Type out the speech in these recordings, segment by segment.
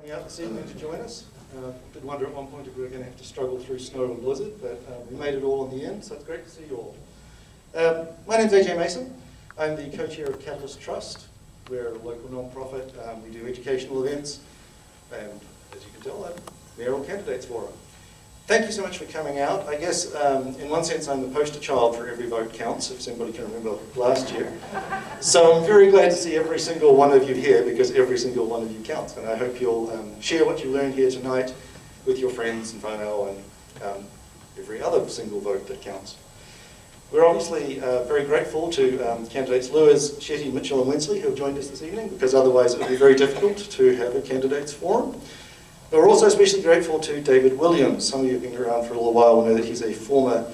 Coming out this evening to join us. Did wonder at one point if we were going to have to struggle through snow and blizzard, but we made it all in the end, so it's great to see you all. My name's AJ Mason. I'm the co-chair of Catalyst Trust. We're a local non-profit. We do educational events, and as you can tell, I'm Mayoral Candidates Forum. Thank you so much for coming out. I guess in one sense I'm the poster child for Every Vote Counts, if somebody can remember last year. So I'm very glad to see every single one of you here, because every single one of you counts. And I hope you'll share what you learned here tonight with your friends and whānau and every other single vote that counts. We're obviously very grateful to candidates Lewers, Shetty, Mitchell and Wensley who have joined us this evening, because otherwise it would be very difficult to have a candidates forum. We're also especially grateful to David Williams. Some of you have been around for a little while will know that he's a former,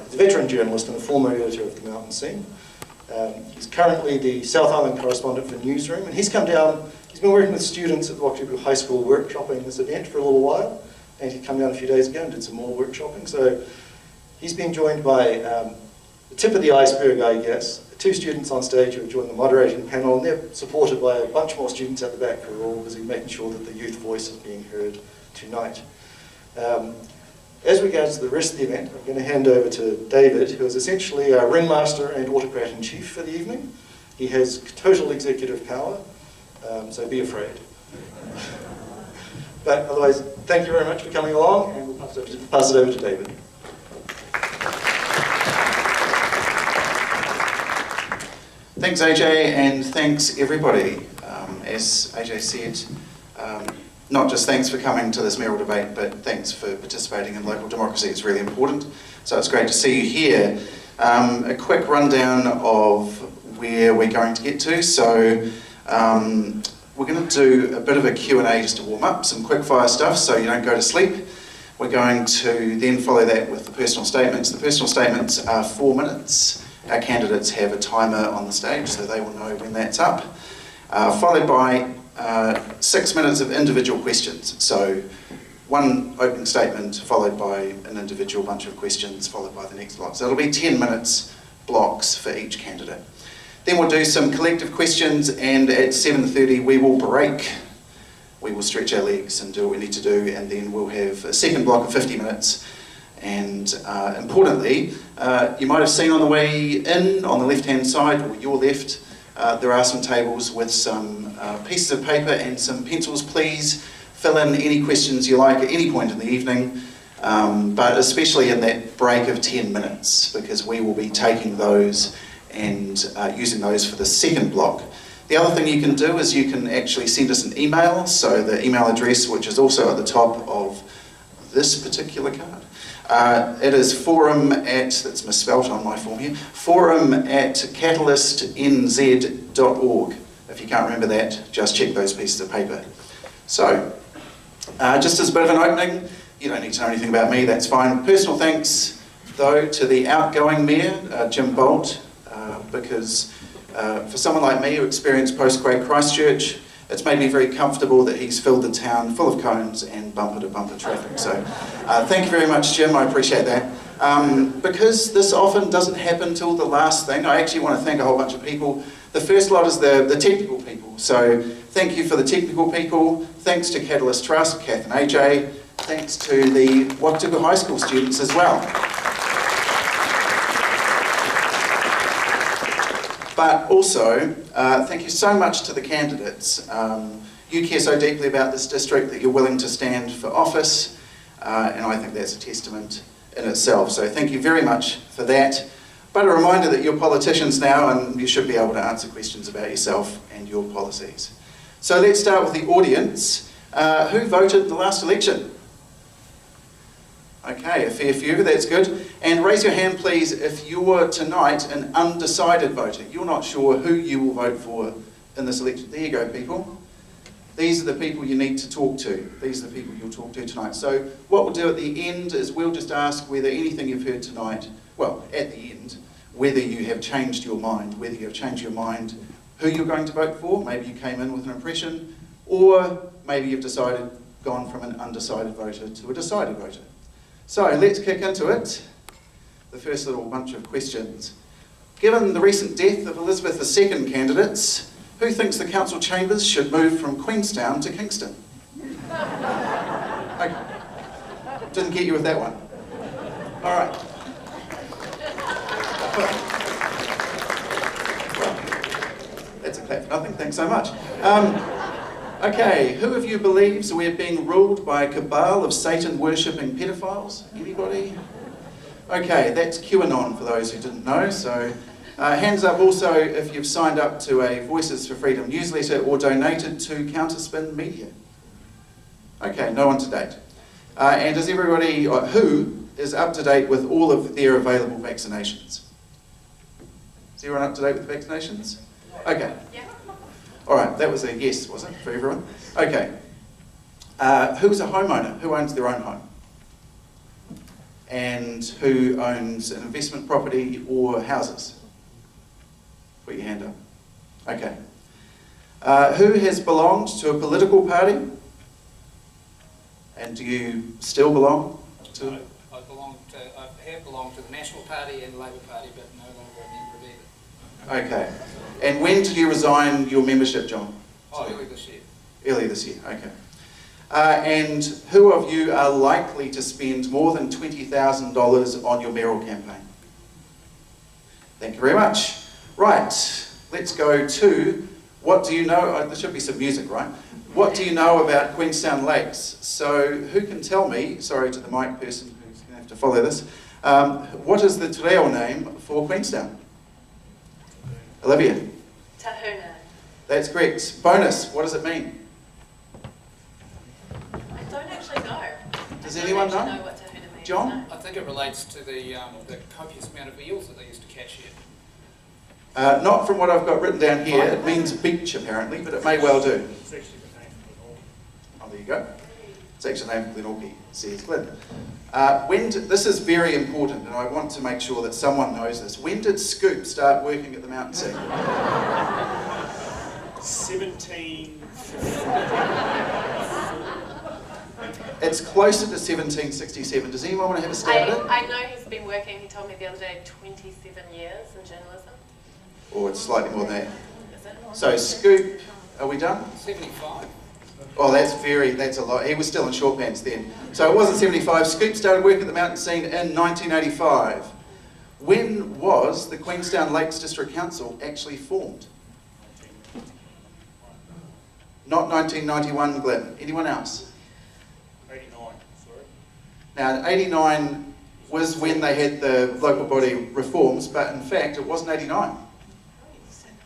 veteran journalist and a former editor of the Mountain Scene. He's currently the South Island correspondent for Newsroom, and he's come down, he's been working with students at the Wakatipu High School workshopping this event for a little while, and he'd come down a few days ago and did some more workshopping. So he's been joined by the tip of the iceberg, I guess, two students on stage who have joined the moderating panel, and they're supported by a bunch more students at the back who are all busy making sure that the youth voice is being heard tonight. As regards to the rest of the event, I'm going to hand over to David, who is essentially our ringmaster and autocrat-in-chief for the evening. He has total executive power, so be afraid. But otherwise, thank you very much for coming along, and we'll pass it over to David. Thanks AJ, and thanks everybody. As AJ said, not just thanks for coming to this mayoral debate, but thanks for participating in local democracy. It's really important. So it's great to see you here. A quick rundown of where we're going to get to. So we're going to do a bit of a Q&A just to warm up, some quickfire stuff so you don't go to sleep. We're going to then follow that with the personal statements. The personal statements are 4 minutes. Our candidates have a timer on the stage, so they will know when that's up. Followed by 6 minutes of individual questions. So one opening statement followed by an individual bunch of questions followed by the next block. So it'll be 10 minutes blocks for each candidate. Then we'll do some collective questions, and at 7:30 we will break. We will stretch our legs and do what we need to do, and then we'll have a second block of 50 minutes. And importantly, you might have seen on the way in, on the left-hand side, or your left, there are some tables with some pieces of paper and some pencils. Please fill in any questions you like at any point in the evening, but especially in that break of 10 minutes, because we will be taking those and using those for the second block. The other thing you can do is you can actually send us an email, so the email address, which is also at the top of this particular card, it is that's misspelt on my form here, forum@catalystnz.org. If you can't remember that, just check those pieces of paper. So, just as a bit of an opening, you don't need to know anything about me, that's fine. Personal thanks, though, to the outgoing Mayor, Jim Bolt, because for someone like me who experienced post-quake Christchurch, it's made me very comfortable that he's filled the town full of cones and bumper-to-bumper traffic. So thank you very much, Jim, I appreciate that. Because this often doesn't happen till the last thing, I actually want to thank a whole bunch of people. The first lot is the technical people. So thank you for the technical people. Thanks to Catalyst Trust, Kath and AJ. Thanks to the Wakatipu High School students as well. But also, thank you so much to the candidates. You care so deeply about this district that you're willing to stand for office, and I think that's a testament in itself. So thank you very much for that. But a reminder that you're politicians now, and you should be able to answer questions about yourself and your policies. So let's start with the audience. Who voted in the last election? Okay, a fair few, that's good. And raise your hand please if you're tonight an undecided voter. You're not sure who you will vote for in this election. There you go, people. These are the people you need to talk to. These are the people you'll talk to tonight. So what we'll do at the end is we'll just ask whether anything you've heard tonight, well, at the end, whether you have changed your mind, who you're going to vote for. Maybe you came in with an impression, or maybe you've gone from an undecided voter to a decided voter. So let's kick into it. The first little bunch of questions. Given the recent death of Elizabeth II candidates, who thinks the council chambers should move from Queenstown to Kingston? Okay. Didn't get you with that one. All right. Well, that's a clap for nothing. Thanks so much. Okay, who of you believes we're being ruled by a cabal of Satan-worshipping pedophiles? Anybody? Okay, that's QAnon for those who didn't know. So, hands up also if you've signed up to a Voices for Freedom newsletter or donated to Counterspin Media. Okay, no one to date. And is everybody who is up to date with all of their available vaccinations? Is everyone up to date with vaccinations? Okay. Yeah. All right, that was a yes, was it, for everyone? Okay. Who's a homeowner? Who owns their own home? And who owns an investment property or houses? Put your hand up. Okay. Who has belonged to a political party? And do you still belong to? No, I have belonged to the National Party and the Labour Party, but no longer a member of either. Okay. And when did you resign your membership, John? Oh, early this year. Early this year, okay. And who of you are likely to spend more than $20,000 on your mayoral campaign? Thank you very much. Right, let's go to what do you know? Oh, there should be some music, right? What do you know about Queenstown Lakes? So who can tell me, sorry to the mic person who's going to have to follow this, what is the te reo name for Queenstown? Olivia? Tahuna. That's correct. Bonus, what does it mean? I don't actually know. Does I anyone don't know? actually know what Tahuna means. John? No. I think it relates to the copious amount of eels that they used to catch here. Not from what I've got written down here. It means beach, apparently, but it may well do. It's actually the name for the Oh, there you go. It's actually named Glenorchy, says Glyn. This is very important, and I want to make sure that someone knows this. When did Scoop start working at the Mountain Sea? 17. It's closer to 1767. Does anyone want to have a stab at it? I know he's been working, he told me the other day, 27 years in journalism. Or it's slightly more than that. Is it? So Scoop, are we done? 75. Oh, that's a lot. He was still in short pants then. So it wasn't 75. Scoop started working at the Mountain Scene in 1985. When was the Queenstown Lakes District Council actually formed? Not 1991, Glyn. Anyone else? 89, sorry. Now, 89 was when they had the local body reforms, but in fact, it wasn't 89.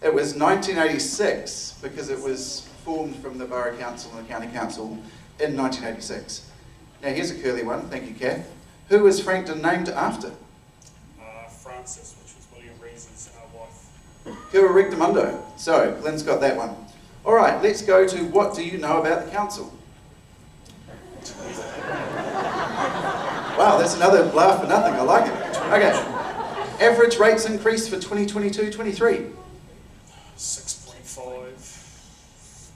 It was 1986 because it was formed from the Borough Council and the County Council in 1986. Now, here's a curly one. Thank you, Kath. Who was Frankton named after? Francis, which was William Rees's wife. Kua Rectamundo. So, Glyn's got that one. All right, let's go to what do you know about the council? Wow, that's another laugh for nothing. I like it. Okay. Average rates increase for 2022-23? 6.5,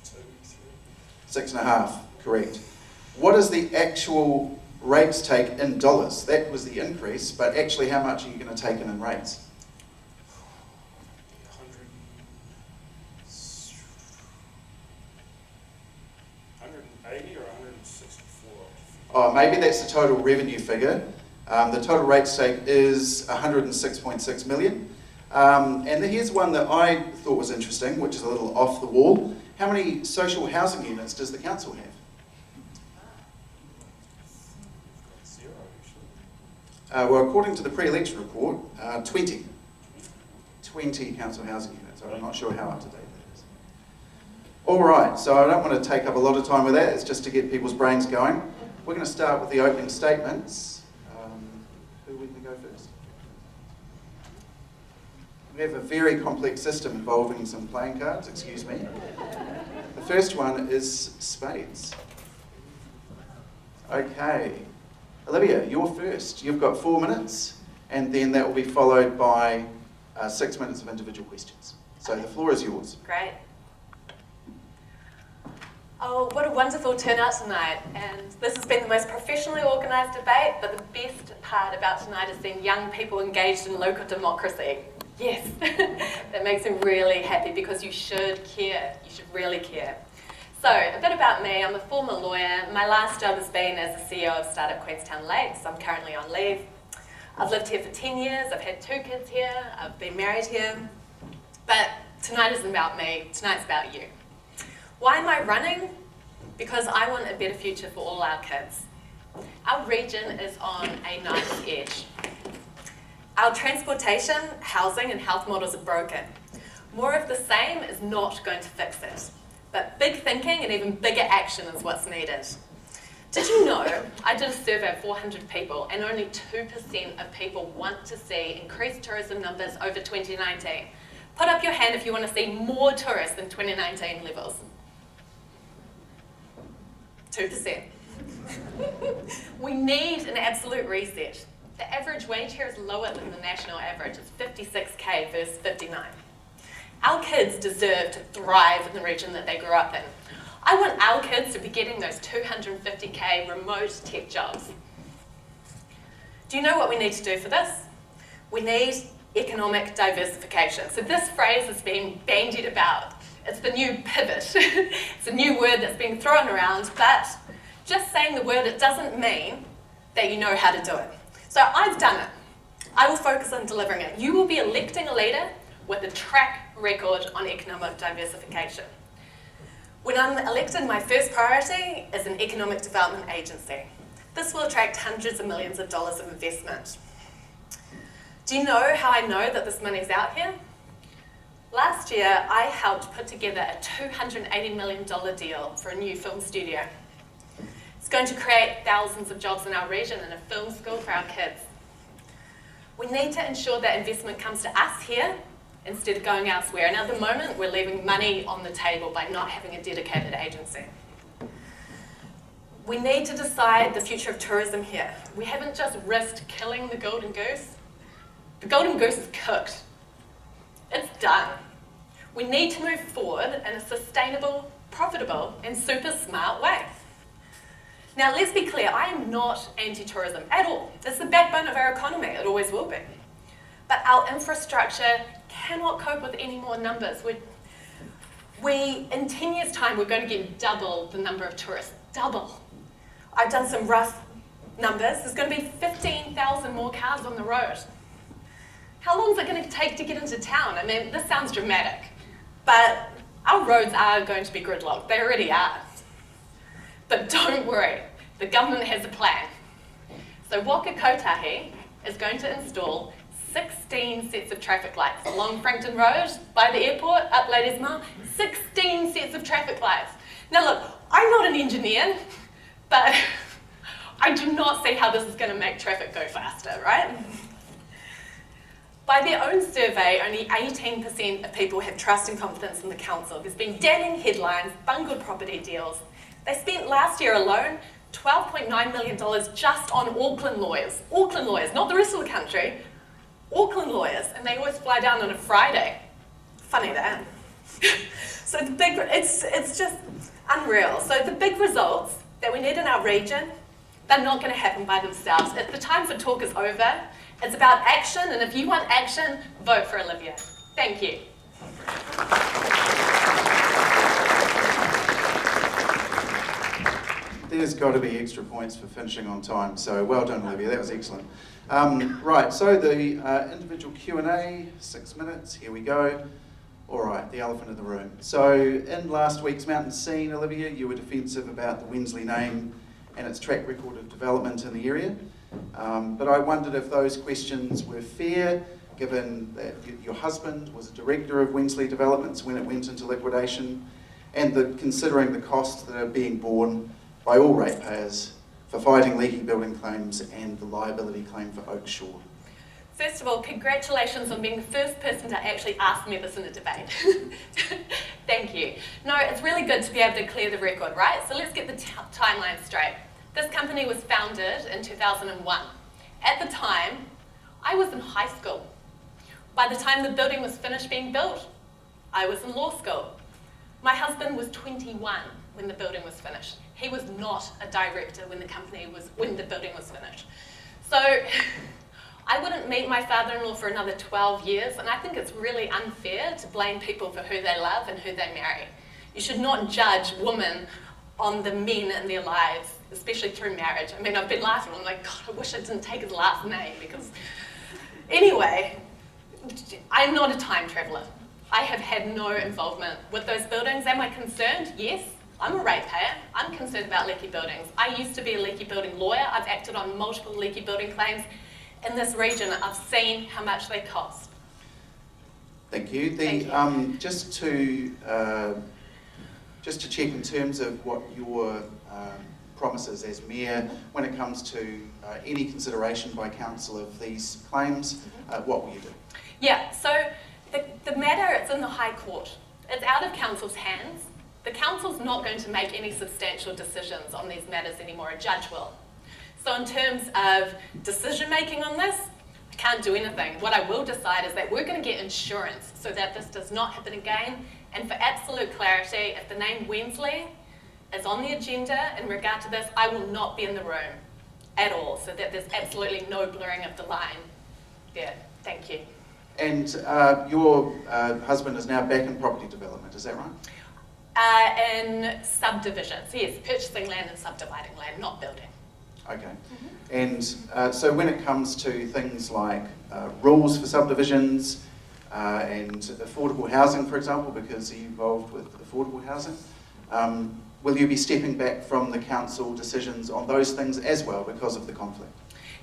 2, 6.5, correct. What is the actual rates take in dollars? That was the increase, but actually how much are you going to take in rates? 180 or 164? Oh, maybe that's the total revenue figure. The total rates take is 106.6 million. And then here's one that I thought was interesting, which is a little off the wall. How many social housing units does the council have? 0, actually. Well, according to the pre-election report, 20. 20 council housing units. I'm not sure how up to date that is. All right, so I don't want to take up a lot of time with that. It's just to get people's brains going. We're going to start with the opening statements. Who would we go first? We have a very complex system involving some playing cards, excuse me. The first one is spades. Okay. Olivia, you're first. You've got 4 minutes, and then that will be followed by 6 minutes of individual questions. So the floor is yours. Great. Oh, what a wonderful turnout tonight. And this has been the most professionally organised debate, but the best part about tonight is seeing young people engaged in local democracy. Yes, that makes me really happy because you should care. You should really care. So, a bit about me. I'm a former lawyer. My last job has been as the CEO of startup Queenstown Lakes. I'm currently on leave. I've lived here for 10 years. I've had 2 kids here. I've been married here. But tonight isn't about me. Tonight's about you. Why am I running? Because I want a better future for all our kids. Our region is on a knife's edge. Our transportation, housing and health models are broken. More of the same is not going to fix it. But big thinking and even bigger action is what's needed. Did you know, I did a survey of 400 people and only 2% of people want to see increased tourism numbers over 2019. Put up your hand if you want to see more tourists than 2019 levels. 2%. We need an absolute reset. The average wage here is lower than the national average. It's 56k versus 59. Our kids deserve to thrive in the region that they grew up in. I want our kids to be getting those 250k remote tech jobs. Do you know what we need to do for this? We need economic diversification. So this phrase has been bandied about. It's the new pivot. It's a new word that's being thrown around, but just saying the word, it doesn't mean that you know how to do it. So I've done it. I will focus on delivering it. You will be electing a leader with a track record on economic diversification. When I'm elected, my first priority is an economic development agency. This will attract hundreds of millions of dollars of investment. Do you know how I know that this money's out here? Last year, I helped put together a $280 million deal for a new film studio. It's going to create thousands of jobs in our region and a film school for our kids. We need to ensure that investment comes to us here instead of going elsewhere. And at the moment, we're leaving money on the table by not having a dedicated agency. We need to decide the future of tourism here. We haven't just risked killing the golden goose. The golden goose is cooked. It's done. We need to move forward in a sustainable, profitable, and super smart way. Now, let's be clear, I am not anti-tourism at all. It's the backbone of our economy. It always will be. But our infrastructure cannot cope with any more numbers. In 10 years' time, we're going to get double the number of tourists. Double. I've done some rough numbers. There's going to be 15,000 more cars on the road. How long is it going to take to get into town? I mean, this sounds dramatic, but our roads are going to be gridlocked. They already are. But don't worry, the government has a plan. So Wakatipu is going to install 16 sets of traffic lights along Frankton Road, by the airport, up Ladies Mile, 16 sets of traffic lights. Now look, I'm not an engineer, but I do not see how this is going to make traffic go faster, right? By their own survey, only 18% of people have trust and confidence in the council. There's been damning headlines, bungled property deals. They spent last year alone $12.9 million just on Auckland lawyers. Auckland lawyers, not the rest of the country. Auckland lawyers, and they always fly down on a Friday. Funny that. So it's just unreal. So the big results that we need in our region, they're not going to happen by themselves. The time for talk is over. It's about action, and if you want action, vote for Olivia. Thank you. There's got to be extra points for finishing on time, so well done, Olivia, that was excellent. Right, so the individual Q&A, 6 minutes, here we go. All right, the elephant in the room. So in last week's Mountain Scene, Olivia, you were defensive about the Wensley name and its track record of development in the area. But I wondered if those questions were fair, given that your husband was a director of Wensley Developments when it went into liquidation, and considering the costs that are being borne by all ratepayers for fighting leaky building claims and the liability claim for Oakshore. First of all, congratulations on being the first person to actually ask me this in a debate. Thank you. No, it's really good to be able to clear the record, right? So let's get the timeline straight. This company was founded in 2001. At the time, I was in high school. By the time the building was finished being built, I was in law school. My husband was 21 when the building was finished. He was not a director when the building was finished. So I wouldn't meet my father-in-law for another 12 years, and I think it's really unfair to blame people for who they love and who they marry. You should not judge women on the men in their lives, especially through marriage. I mean, I've been laughing, I'm like, God, I wish I didn't take his last name, because... Anyway, I'm not a time traveller. I have had no involvement with those buildings. Am I concerned? Yes. I'm a ratepayer. I'm concerned about leaky buildings. I used to be a leaky building lawyer. I've acted on multiple leaky building claims in this region. I've seen how much they cost. Thank you. Thank you. Just to check in terms of what your promises as Mayor, when it comes to any consideration by Council of these claims, what will you do? Yeah, so the matter, it's in the High Court. It's out of Council's hands. The Council's not going to make any substantial decisions on these matters anymore. A judge will. So in terms of decision making on this, I can't do anything. What I will decide is that we're going to get insurance so that this does not happen again. And for absolute clarity, if the name Wensley is on the agenda in regard to this, I will not be in the room at all, so that there's absolutely no blurring of the line there. Thank you. And your husband is now back in property development, is that right? In subdivisions, yes, purchasing land and subdividing land, not building. Okay. And so when it comes to things like rules for subdivisions and affordable housing, for example, because you're involved with affordable housing, will you be stepping back from the council decisions on those things as well because of the conflict?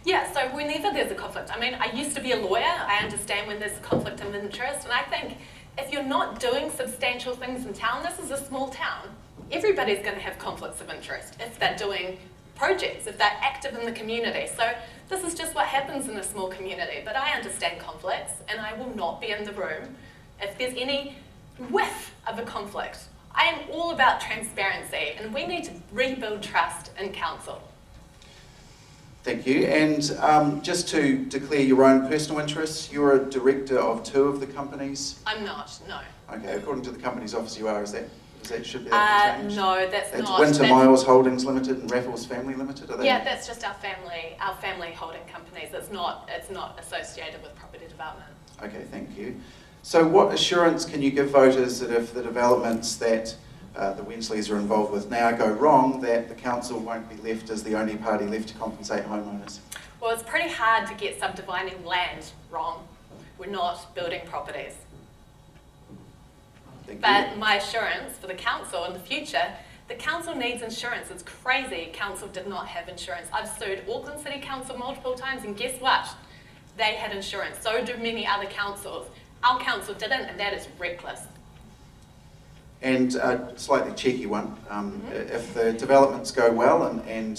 Yeah, so whenever there's a conflict, I mean, I used to be a lawyer, I understand when there's a conflict of interest, and I think if you're not doing substantial things in town, this is a small town, everybody's going to have conflicts of interest if they're doing projects, if they're active in the community. So this is just what happens in a small community, but I understand conflicts, and I will not be in the room if there's any whiff of a conflict. I am all about transparency, and we need to rebuild trust in council. Thank you. And just to declare your own personal interests, you're a director of 2 of the companies? I'm not, no. Okay, according to the Companies Office you are, should that be changed? No, that's it's not. Winter Miles Holdings Limited and Raffles Family Limited, are they? Yeah, that's just our family holding companies. It's not associated with property development. Okay, thank you. So what assurance can you give voters that if the developments that the Wensleys are involved with now go wrong, that the council won't be left as the only party left to compensate homeowners? Well, it's pretty hard to get subdividing land wrong. We're not building properties. Thank But you. my assurance for the council in the future, the council needs insurance. It's crazy council did not have insurance. I've sued Auckland City Council multiple times, and guess what? They had insurance. So do many other councils. Our council didn't, and that is reckless. And a slightly cheeky one, if the developments go well and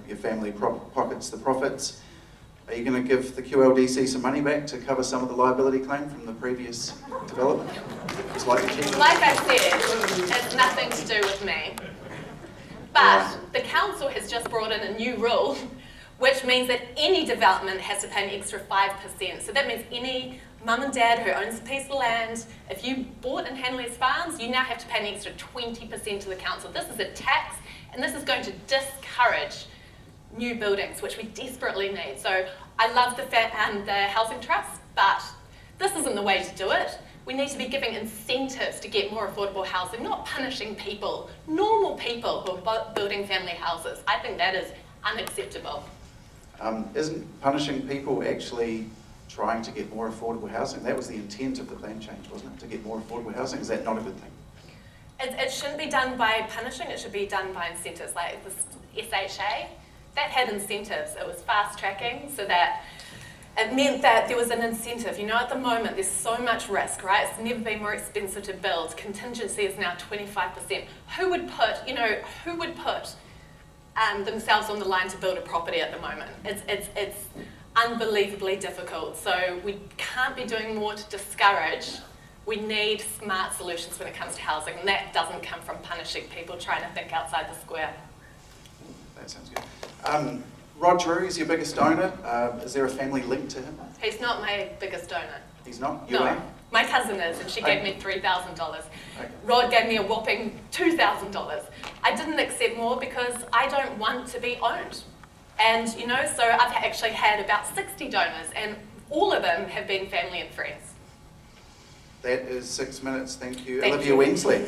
your family pockets the profits, are you going to give the QLDC some money back to cover some of the liability claim from the previous development? Slightly cheeky. Like I said, it's nothing to do with me. But the council has just brought in a new rule, which means that any development has to pay an extra 5%. So that means any mum and dad who owns a piece of land, if you bought in Hanley's Farms, you now have to pay an extra 20% to the council. This is a tax, and this is going to discourage new buildings, which we desperately need. So I love the housing trust, but this isn't the way to do it. We need to be giving incentives to get more affordable housing, not punishing people, normal people who are building family houses. I think that is unacceptable. Isn't punishing people actually trying to get more affordable housing? That was the intent of the plan change, wasn't it? To get more affordable housing? Is that not a good thing? It shouldn't be done by punishing, it should be done by incentives. Like the SHA, that had incentives. It was fast tracking, so that it meant that there was an incentive. You know, at the moment, there's so much risk, right? It's never been more expensive to build. Contingency is now 25%. Who would put themselves on the line to build a property at the moment? It's unbelievably difficult. So we can't be doing more to discourage. We need smart solutions when it comes to housing, and that doesn't come from punishing people trying to think outside the square. That sounds good. Rod Drew is your biggest donor. Is there a family link to him? He's not my biggest donor. He's not? You No, are? my cousin is, and she gave me $3,000. Okay. Rod gave me a whopping $2,000. I didn't accept more because I don't want to be owned. And, you know, so I've actually had about 60 donors, and all of them have been family and friends. That is 6 minutes. Thank you. Thank Olivia you. Wensley.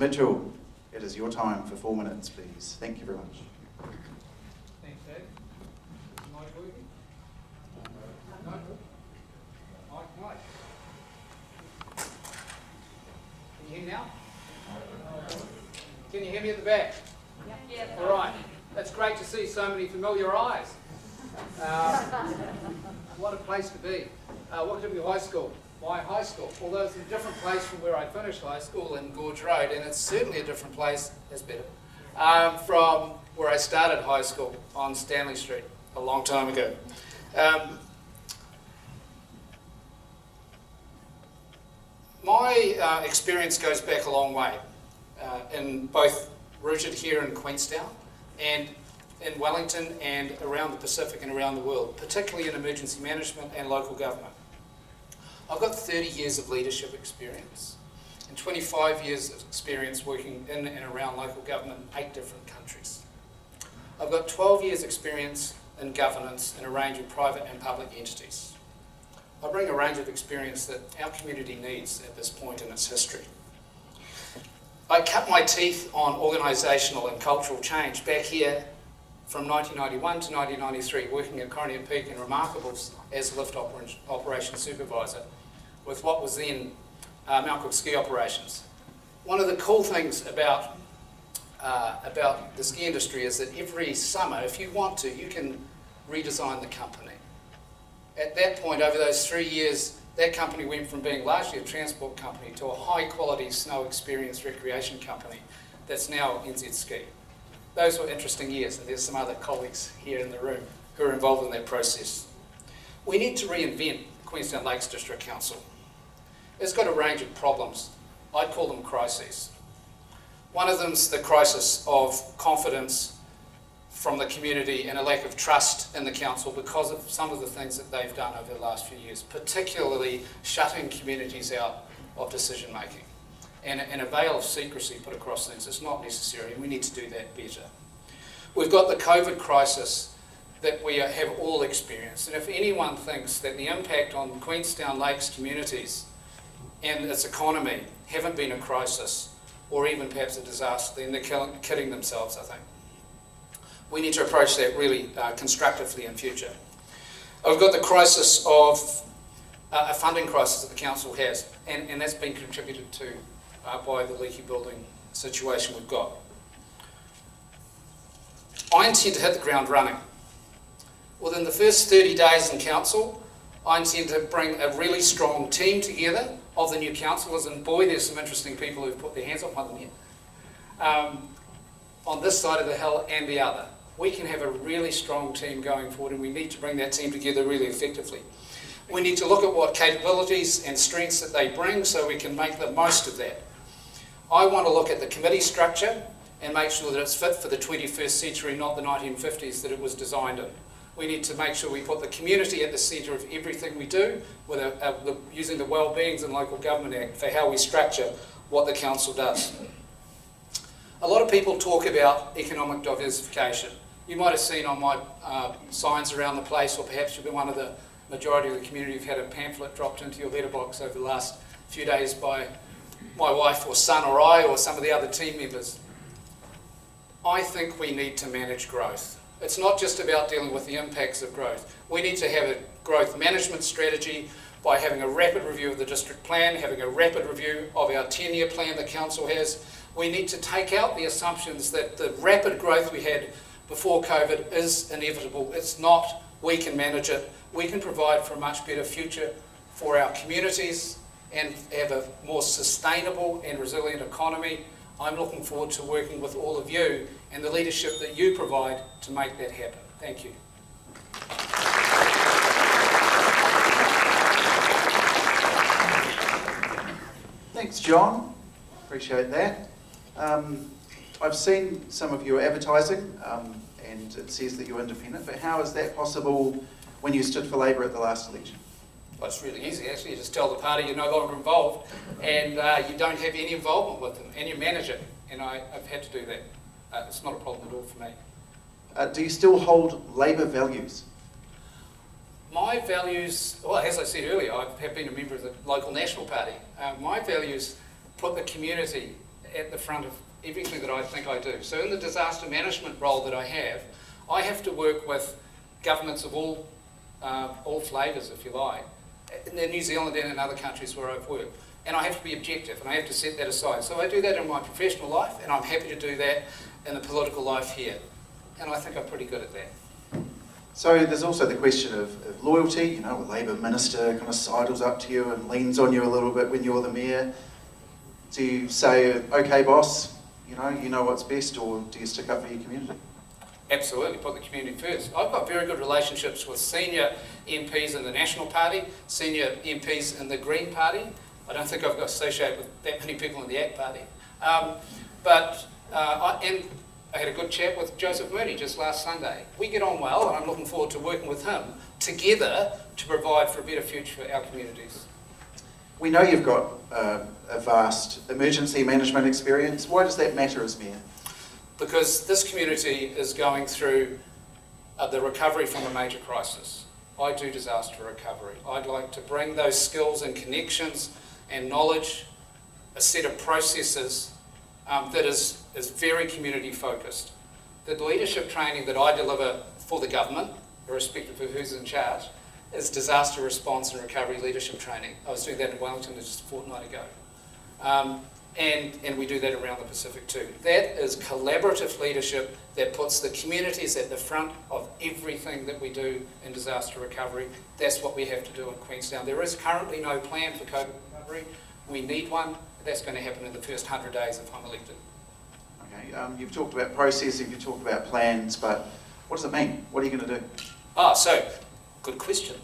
Mitchell, it is your time for 4 minutes, please. Thank you very much. Thanks, Dave. Is the mic working? No? Mic. Can you hear me now? Can you hear me at the back? Yeah. All right. That's great to see so many familiar eyes. What a place to be. Wakatipu High School, my high school. Although it's a different place from where I finished high school in Gorge Road, and it's certainly a different place, that's better, from where I started high school on Stanley Street a long time ago. My experience goes back a long way, in both rooted here in Queenstown and in Wellington and around the Pacific and around the world, particularly in emergency management and local government. I've got 30 years of leadership experience and 25 years of experience working in and around local government in 8 different countries. I've got 12 years experience in governance in a range of private and public entities. I bring a range of experience that our community needs at this point in its history. I cut my teeth on organisational and cultural change back here from 1991 to 1993, working at Coronia Peak and Remarkables as lift operations supervisor with what was then Mount Cook Ski Operations. One of the cool things about the ski industry is that every summer, if you want to, you can redesign the company. At that point, over those 3 years, that company went from being largely a transport company to a high-quality snow experience recreation company that's now NZ Ski. Those were interesting years, and there's some other colleagues here in the room who are involved in that process. We need to reinvent Queenstown Lakes District Council. It's got a range of problems. I'd call them crises. One of them's the crisis of confidence from the community and a lack of trust in the council because of some of the things that they've done over the last few years, particularly shutting communities out of decision making and a veil of secrecy put across things. It's not necessary, and we need to do that better. We've got the COVID crisis that we have all experienced, and if anyone thinks that the impact on Queenstown Lakes communities and its economy haven't been a crisis or even perhaps a disaster, then they're kidding themselves, I think. We need to approach that really constructively in future. We've got the crisis of a funding crisis that the council has, and that's been contributed to by the leaky building situation we've got. I intend to hit the ground running. Within the first 30 days in council, I intend to bring a really strong team together of the new councillors, and boy, there's some interesting people who've put their hands up on them here, on this side of the hill and the other. We can have a really strong team going forward, and we need to bring that team together really effectively. We need to look at what capabilities and strengths that they bring so we can make the most of that. I want to look at the committee structure and make sure that it's fit for the 21st century, not the 1950s that it was designed in. We need to make sure we put the community at the centre of everything we do, with using the Wellbeings and Local Government Act for how we structure what the council does. A lot of people talk about economic diversification. You might have seen on my signs around the place, or perhaps you've been one of the majority of the community who've had a pamphlet dropped into your letterbox over the last few days by my wife or son or I or some of the other team members. I think we need to manage growth. It's not just about dealing with the impacts of growth. We need to have a growth management strategy by having a rapid review of the district plan, having a rapid review of our 10-year plan the council has. We need to take out the assumptions that the rapid growth we had before COVID is inevitable. It's not. We can manage it. We can provide for a much better future for our communities and have a more sustainable and resilient economy. I'm looking forward to working with all of you and the leadership that you provide to make that happen. Thank you. Thanks, John. Appreciate that. I've seen some of your advertising, and it says that you're independent, but how is that possible when you stood for Labour at the last election? Well, it's really easy, actually. You just tell the party you're no longer involved, and you don't have any involvement with them, and you manage it. And I've had to do that. It's not a problem at all for me. Do you still hold Labour values? My values, well, as I said earlier, I have been a member of the local National Party. My values put the community at the front of everything that I think I do. So in the disaster management role that I have to work with governments of all flavours, if you like, in New Zealand and in other countries where I've worked. And I have to be objective, and I have to set that aside. So I do that in my professional life, and I'm happy to do that in the political life here. And I think I'm pretty good at that. So there's also the question of loyalty. You know, a Labour minister kind of sidles up to you and leans on you a little bit when you're the mayor. Do you say, okay, boss, you know what's best, or do you stick up for your community? Absolutely, put the community first. I've got very good relationships with senior MPs in the National Party, senior MPs in the Green Party. I don't think I've got associated with that many people in the ACT Party. I had a good chat with Joseph Mooney just last Sunday. We get on well, and I'm looking forward to working with him together to provide for a better future for our communities. We know you've got a vast emergency management experience. Why does that matter as mayor? Because this community is going through the recovery from a major crisis. I do disaster recovery. I'd like to bring those skills and connections and knowledge, a set of processes that is very community focused. The leadership training that I deliver for the government, irrespective of who's in charge, is disaster response and recovery leadership training. I was doing that in Wellington just a fortnight ago. And we do that around the Pacific too. That is collaborative leadership that puts the communities at the front of everything that we do in disaster recovery. That's what we have to do in Queenstown. There is currently no plan for COVID recovery. We need one. That's going to happen in the first 100 days if I'm elected. Okay, you've talked about processing, you've talked about plans, but what does it mean? What are you going to do? So good question.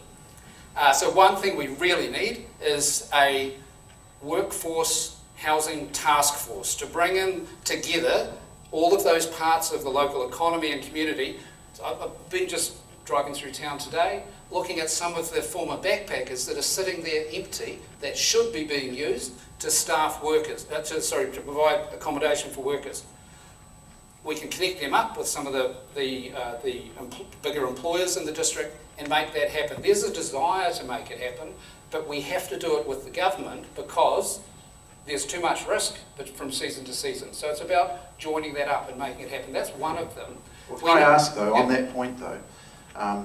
So one thing we really need is a workforce housing task force to bring in together all of those parts of the local economy and community. So I've been just driving through town today, looking at some of the former backpackers that are sitting there empty that should be being used to staff workers, to provide accommodation for workers. We can connect them up with some of the bigger employers in the district and make that happen. There's a desire to make it happen, but we have to do it with the government because there's too much risk from season to season. So it's about joining that up and making it happen. That's one of them. Well, can I ask though, on that point though,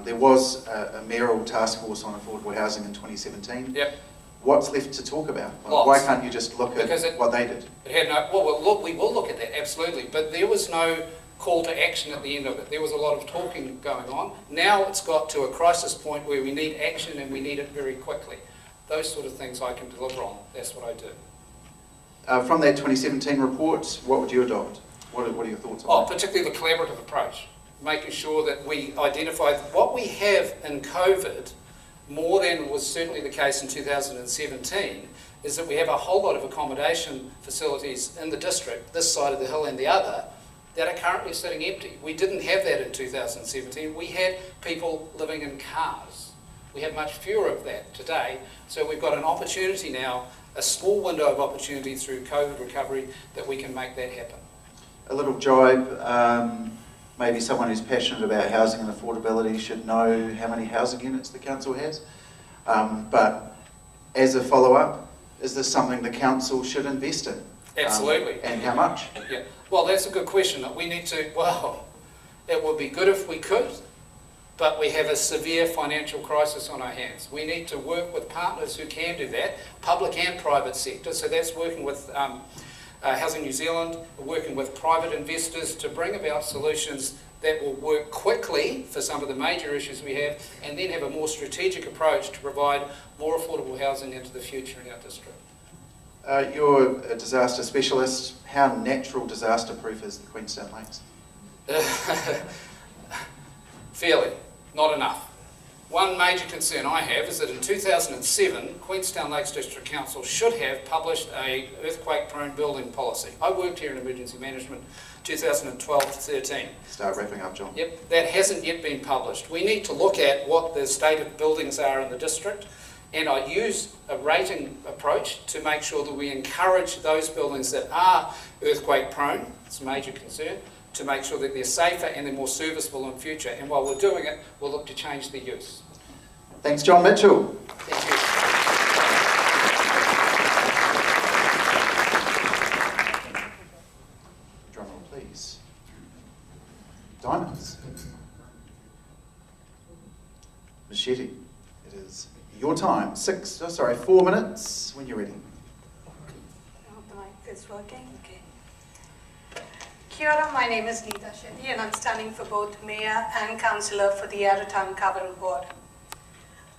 there was a mayoral task force on affordable housing in 2017. Yep. What's left to talk about? Lots. Why can't you just look at what they did? It had no. Well, look, we will look at that absolutely, but there was no call to action at the end of it. There was a lot of talking going on. Now it's got to a crisis point where we need action and we need it very quickly. Those sort of things I can deliver on. That's what I do. From that 2017 report, what would you adopt? What are your thoughts on that? Particularly the collaborative approach, making sure that we identify what we have in COVID, more than was certainly the case in 2017, is that we have a whole lot of accommodation facilities in the district, this side of the hill and the other, that are currently sitting empty. We didn't have that in 2017. We had people living in cars. We have much fewer of that today. So we've got an opportunity now, a small window of opportunity through COVID recovery that we can make that happen. A little jibe, maybe someone who's passionate about housing and affordability should know how many housing units the council has. But as a follow-up, is this something the council should invest in? Absolutely. And how much? Yeah. Well, that's a good question. We need to, it would be good if we could, but we have a severe financial crisis on our hands. We need to work with partners who can do that, public and private sector. So that's working with Housing New Zealand, working with private investors to bring about solutions that will work quickly for some of the major issues we have, and then have a more strategic approach to provide more affordable housing into the future in our district. You're a disaster specialist. How natural disaster-proof is the Queenstown Lakes? Fairly, not enough. One major concern I have is that in 2007, Queenstown Lakes District Council should have published a earthquake-prone building policy. I worked here in emergency management 2012 to 13. Start wrapping up, John. Yep, that hasn't yet been published. We need to look at what the state of buildings are in the district, and I use a rating approach to make sure that we encourage those buildings that are earthquake-prone, it's a major concern, to make sure that they're safer and they're more serviceable in future. And while we're doing it, we'll look to change the use. Thanks, Jon Mitchell. Thank you. Ms. Shetty, it is your time. 4 minutes when you're ready. I hope the mic is working. Okay. Kia ora, my name is Neeta Shetty and I'm standing for both Mayor and Councillor for the Yarratown Kabarul Ward.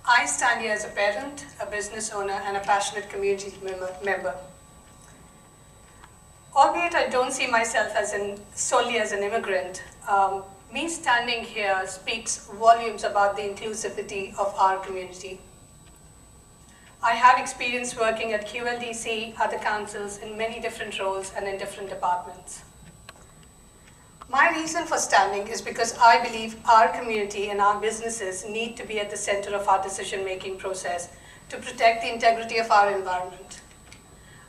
I stand here as a parent, a business owner and a passionate community member. Albeit I don't see myself solely as an immigrant, me standing here speaks volumes about the inclusivity of our community. I have experience working at QLDC, other councils in many different roles and in different departments. My reason for standing is because I believe our community and our businesses need to be at the center of our decision-making process to protect the integrity of our environment.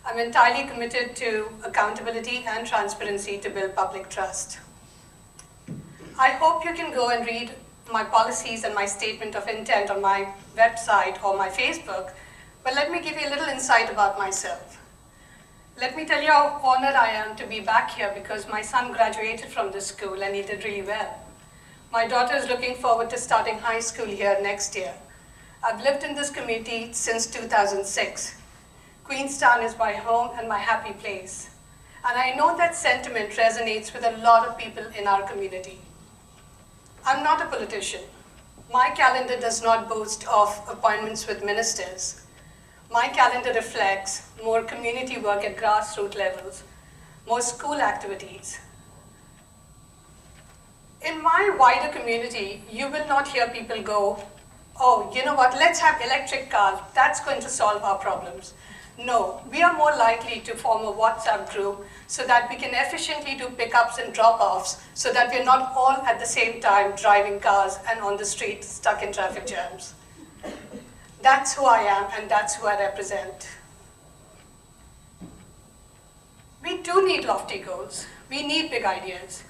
I'm entirely committed to accountability and transparency to build public trust. I hope you can go and read my policies and my statement of intent on my website or my Facebook, but let me give you a little insight about myself. Let me tell you how honored I am to be back here because my son graduated from this school and he did really well. My daughter is looking forward to starting high school here next year. I've lived in this community since 2006. Queenstown is my home and my happy place. And I know that sentiment resonates with a lot of people in our community. I'm not a politician. My calendar does not boast of appointments with ministers. My calendar reflects more community work at grassroots levels, more school activities. In my wider community, you will not hear people go, oh, you know what, let's have electric cars, that's going to solve our problems. No, we are more likely to form a WhatsApp group so that we can efficiently do pickups and drop-offs so that we're not all at the same time driving cars and on the street stuck in traffic jams. That's who I am and that's who I represent. We do need lofty goals. We need big ideas.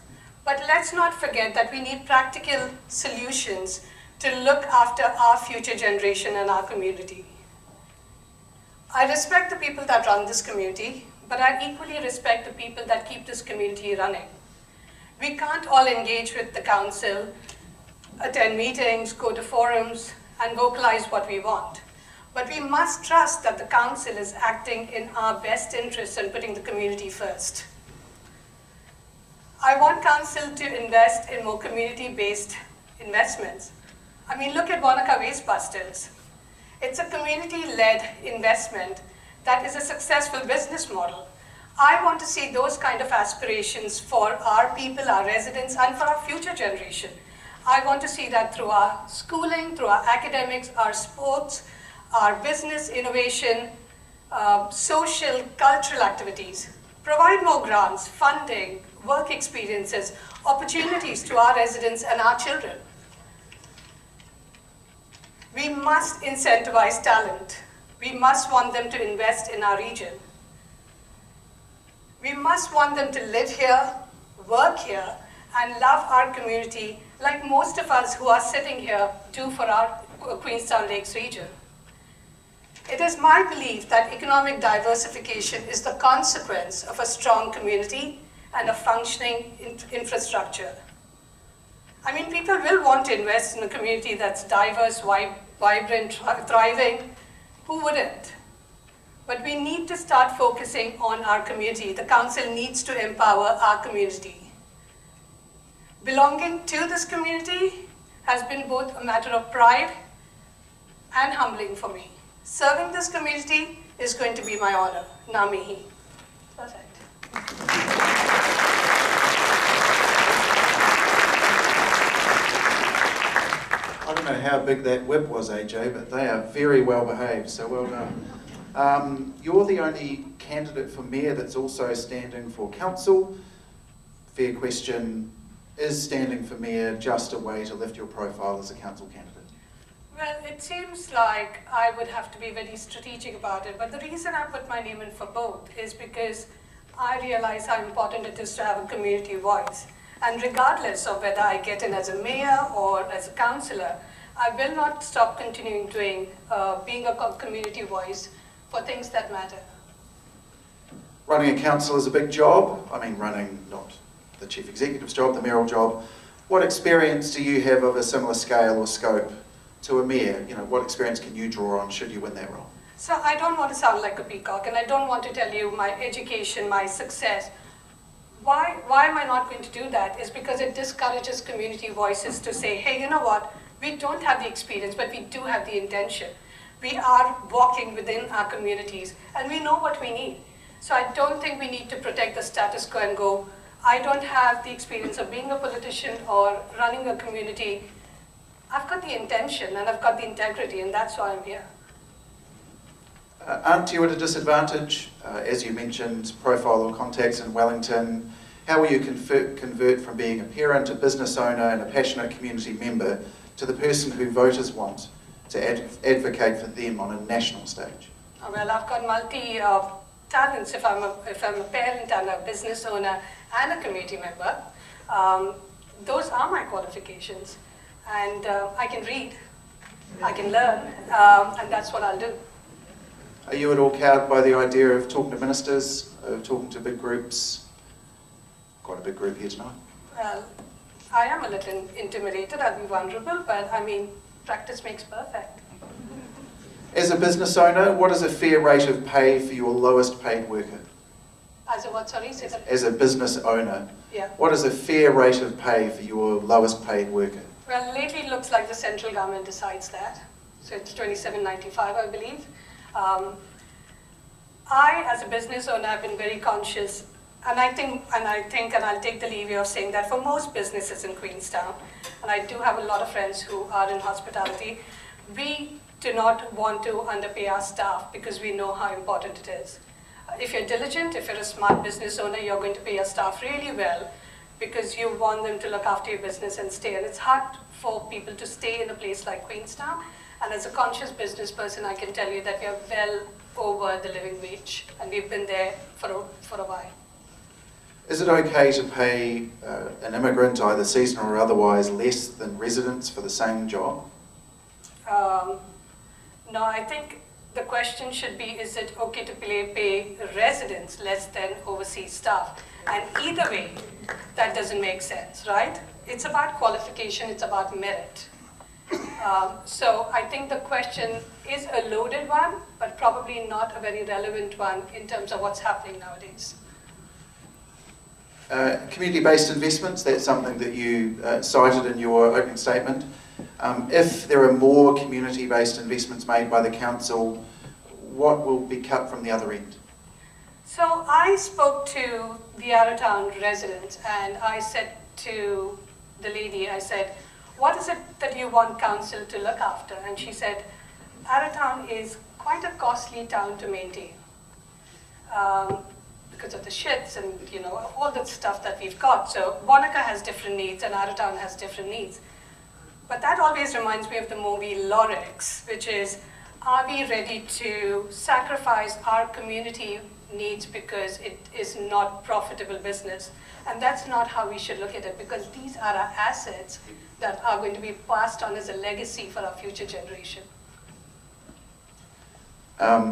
But let's not forget that we need practical solutions to look after our future generation and our community. I respect the people that run this community, but I equally respect the people that keep this community running. We can't all engage with the council, attend meetings, go to forums, and vocalize what we want. But we must trust that the council is acting in our best interests and putting the community first. I want council to invest in more community-based investments. I mean, look at Wanaka Waste Busters. It's a community-led investment that is a successful business model. I want to see those kind of aspirations for our people, our residents, and for our future generation. I want to see that through our schooling, through our academics, our sports, our business innovation, social, cultural activities. Provide more grants, funding, work experiences, opportunities to our residents and our children. We must incentivize talent. We must want them to invest in our region. We must want them to live here, work here, and love our community like most of us who are sitting here do for our Queenstown Lakes region. It is my belief that economic diversification is the consequence of a strong community and a functioning infrastructure. I mean, people will want to invest in a community that's diverse, vibrant, thriving. Who wouldn't? But we need to start focusing on our community. The council needs to empower our community. Belonging to this community has been both a matter of pride and humbling for me. Serving this community is going to be my honor. Namihi. Perfect. I don't know how big that whip was, AJ, but they are very well behaved, so well done. You're the only candidate for mayor that's also standing for council. Fair question, is standing for mayor just a way to lift your profile as a council candidate? Well, it seems like I would have to be very strategic about it, but the reason I put my name in for both is because I realize how important it is to have a community voice. And regardless of whether I get in as a mayor or as a councillor, I will not stop continuing doing, being a community voice for things that matter. Running a council is a big job. I mean, running not the chief executive's job, the mayoral job. What experience do you have of a similar scale or scope to a mayor, what experience can you draw on should you win that role? So I don't want to sound like a peacock, and I don't want to tell you my education, my success. Why am I not going to do that? Is because it discourages community voices to say, hey, you know what? We don't have the experience, but we do have the intention. We are walking within our communities, and we know what we need. So I don't think we need to protect the status quo and go, I don't have the experience of being a politician or running a community. I've got the intention and I've got the integrity, and that's why I'm here. Aren't you at a disadvantage, as you mentioned, profile or contacts in Wellington? How will you convert from being a parent, a business owner and a passionate community member to the person who voters want to advocate for them on a national stage? Well, I've got multi-talents if I'm a parent and a business owner and a community member. Those are my qualifications. And I can read, I can learn, and that's what I'll do. Are you at all cowed by the idea of talking to ministers, of talking to big groups? Quite a big group here tonight. Well, I am a little intimidated, I'll be vulnerable, but I mean, practice makes perfect. As a business owner, what is a fair rate of pay for your lowest paid worker? As a what, sorry? Say that. As a business owner, Yeah. what is a fair rate of pay for your lowest paid worker? Well, lately it looks like the central government decides that. So it's $27.95, I believe. I, as a business owner, have been very conscious, and I'll take the leeway of saying that for most businesses in Queenstown, and I do have a lot of friends who are in hospitality, we do not want to underpay our staff because we know how important it is. If you're diligent, if you're a smart business owner, you're going to pay your staff really well because you want them to look after your business and stay. And it's hard for people to stay in a place like Queenstown. And as a conscious business person, I can tell you that we are well over the living wage, and we've been there for a while. Is it okay to pay an immigrant, either seasonal or otherwise, less than residents for the same job? No, I think the question should be, is it okay to pay residents less than overseas staff? And either way, that doesn't make sense, right? It's about qualification, it's about merit. So I think the question is a loaded one, but probably not a very relevant one in terms of what's happening nowadays. Community-based investments, that's something that you cited in your opening statement. If there are more community-based investments made by the council, what will be cut from the other end? So I spoke to the Arrowtown residents, and I said to the lady, I said, what is it that you want council to look after? And she said, Arrowtown is quite a costly town to maintain because of the shits and all that stuff that we've got. So Wanaka has different needs and Arrowtown has different needs. But that always reminds me of the movie Lorex, which is, are we ready to sacrifice our community needs because it is not profitable business? And that's not how we should look at it, because these are our assets that are going to be passed on as a legacy for our future generation.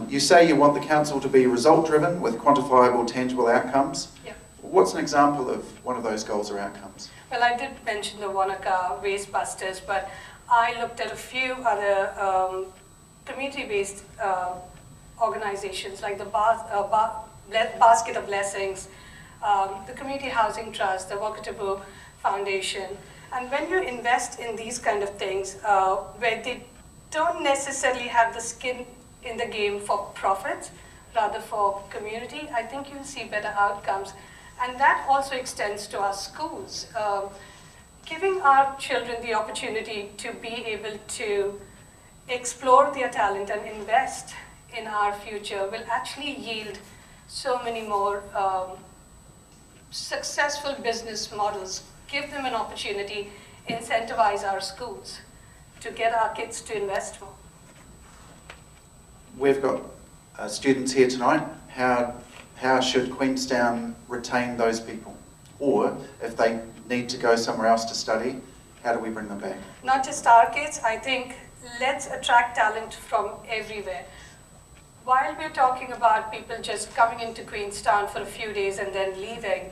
You say you want the council to be result-driven with quantifiable, tangible outcomes. Yeah. What's an example of one of those goals or outcomes? Well, I did mention the Wanaka Waste Busters, but I looked at a few other community-based organizations like the Basket of Blessings, the Community Housing Trust, the Wakatipu Foundation. And when you invest in these kind of things, where they don't necessarily have the skin in the game for profit, rather for community, I think you'll see better outcomes. And that also extends to our schools. Giving our children the opportunity to be able to explore their talent and invest in our future will actually yield so many more successful business models. Give them an opportunity, incentivize our schools to get our kids to invest more. We've got students here tonight. How should Queenstown retain those people? Or if they need to go somewhere else to study, how do we bring them back? Not just our kids, I think let's attract talent from everywhere. While we're talking about people just coming into Queenstown for a few days and then leaving,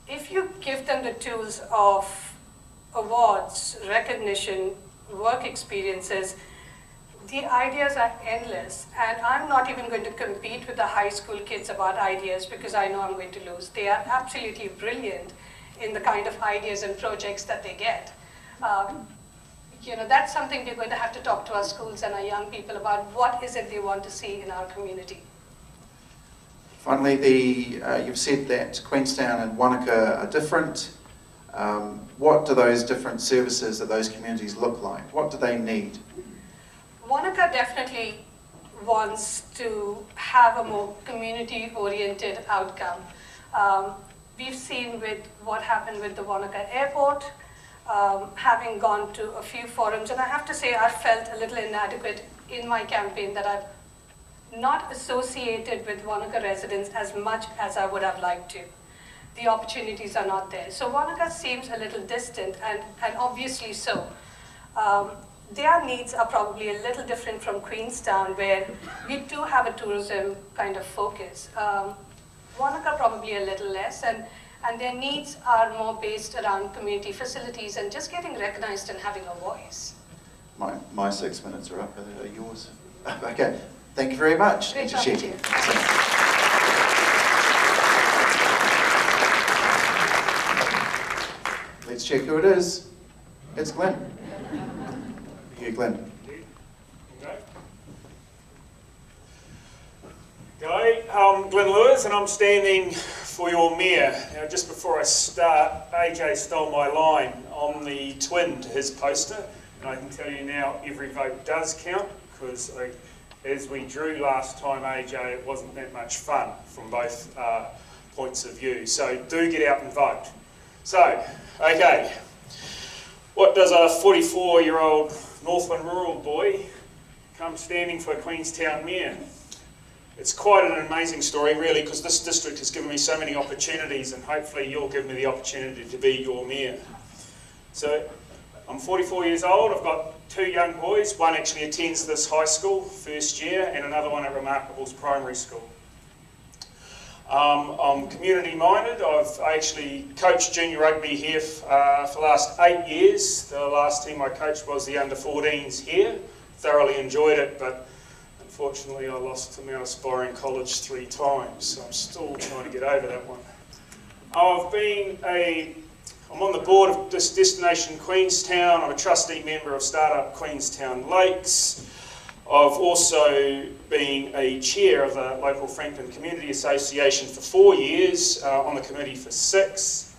if you give them the tools of awards, recognition, work experiences, the ideas are endless, and I'm not even going to compete with the high school kids about ideas because I know I'm going to lose. They are absolutely brilliant in the kind of ideas and projects that they get. That's something we're going to have to talk to our schools and our young people about. What is it they want to see in our community? Finally, you've said that Queenstown and Wanaka are different. What do those different services that those communities look like? What do they need? Wanaka definitely wants to have a more community-oriented outcome. We've seen with what happened with the Wanaka airport, having gone to a few forums, and I have to say I felt a little inadequate in my campaign that I've not associated with Wanaka residents as much as I would have liked to. The opportunities are not there. So Wanaka seems a little distant, and obviously so. Their needs are probably a little different from Queenstown, where we do have a tourism kind of focus. Wanaka probably a little less, and their needs are more based around community facilities and just getting recognized and having a voice. My 6 minutes are up. Are yours? Okay. Thank you very much. Great Neeta talking to Shetty. you. Let's check who it is. It's Glyn. You, Glyn. G'day, I'm Glyn Lewers and I'm standing for your mayor. Now, just before I start, AJ stole my line. I'm the twin to his poster, and I can tell you now every vote does count, because as we drew last time, AJ, it wasn't that much fun from both points of view. So do get out and vote. So, okay, what does a 44-year-old Northland rural boy come standing for Queenstown mayor? It's quite an amazing story, really, because this district has given me so many opportunities, and hopefully you'll give me the opportunity to be your mayor. So I'm 44 years old. I've got two young boys. One actually attends this high school, first year, and another one at Remarkables Primary School. I'm community minded. I actually coached junior rugby here for the last 8 years. The last team I coached was the under-14s here. Thoroughly enjoyed it, but unfortunately I lost to Mount Aspiring College 3 times, so I'm still trying to get over that one. I'm on the board of this Destination Queenstown. I'm a trustee member of Startup Queenstown Lakes. I've also been a chair of the local Franklin Community Association for 4 years, on the committee for 6.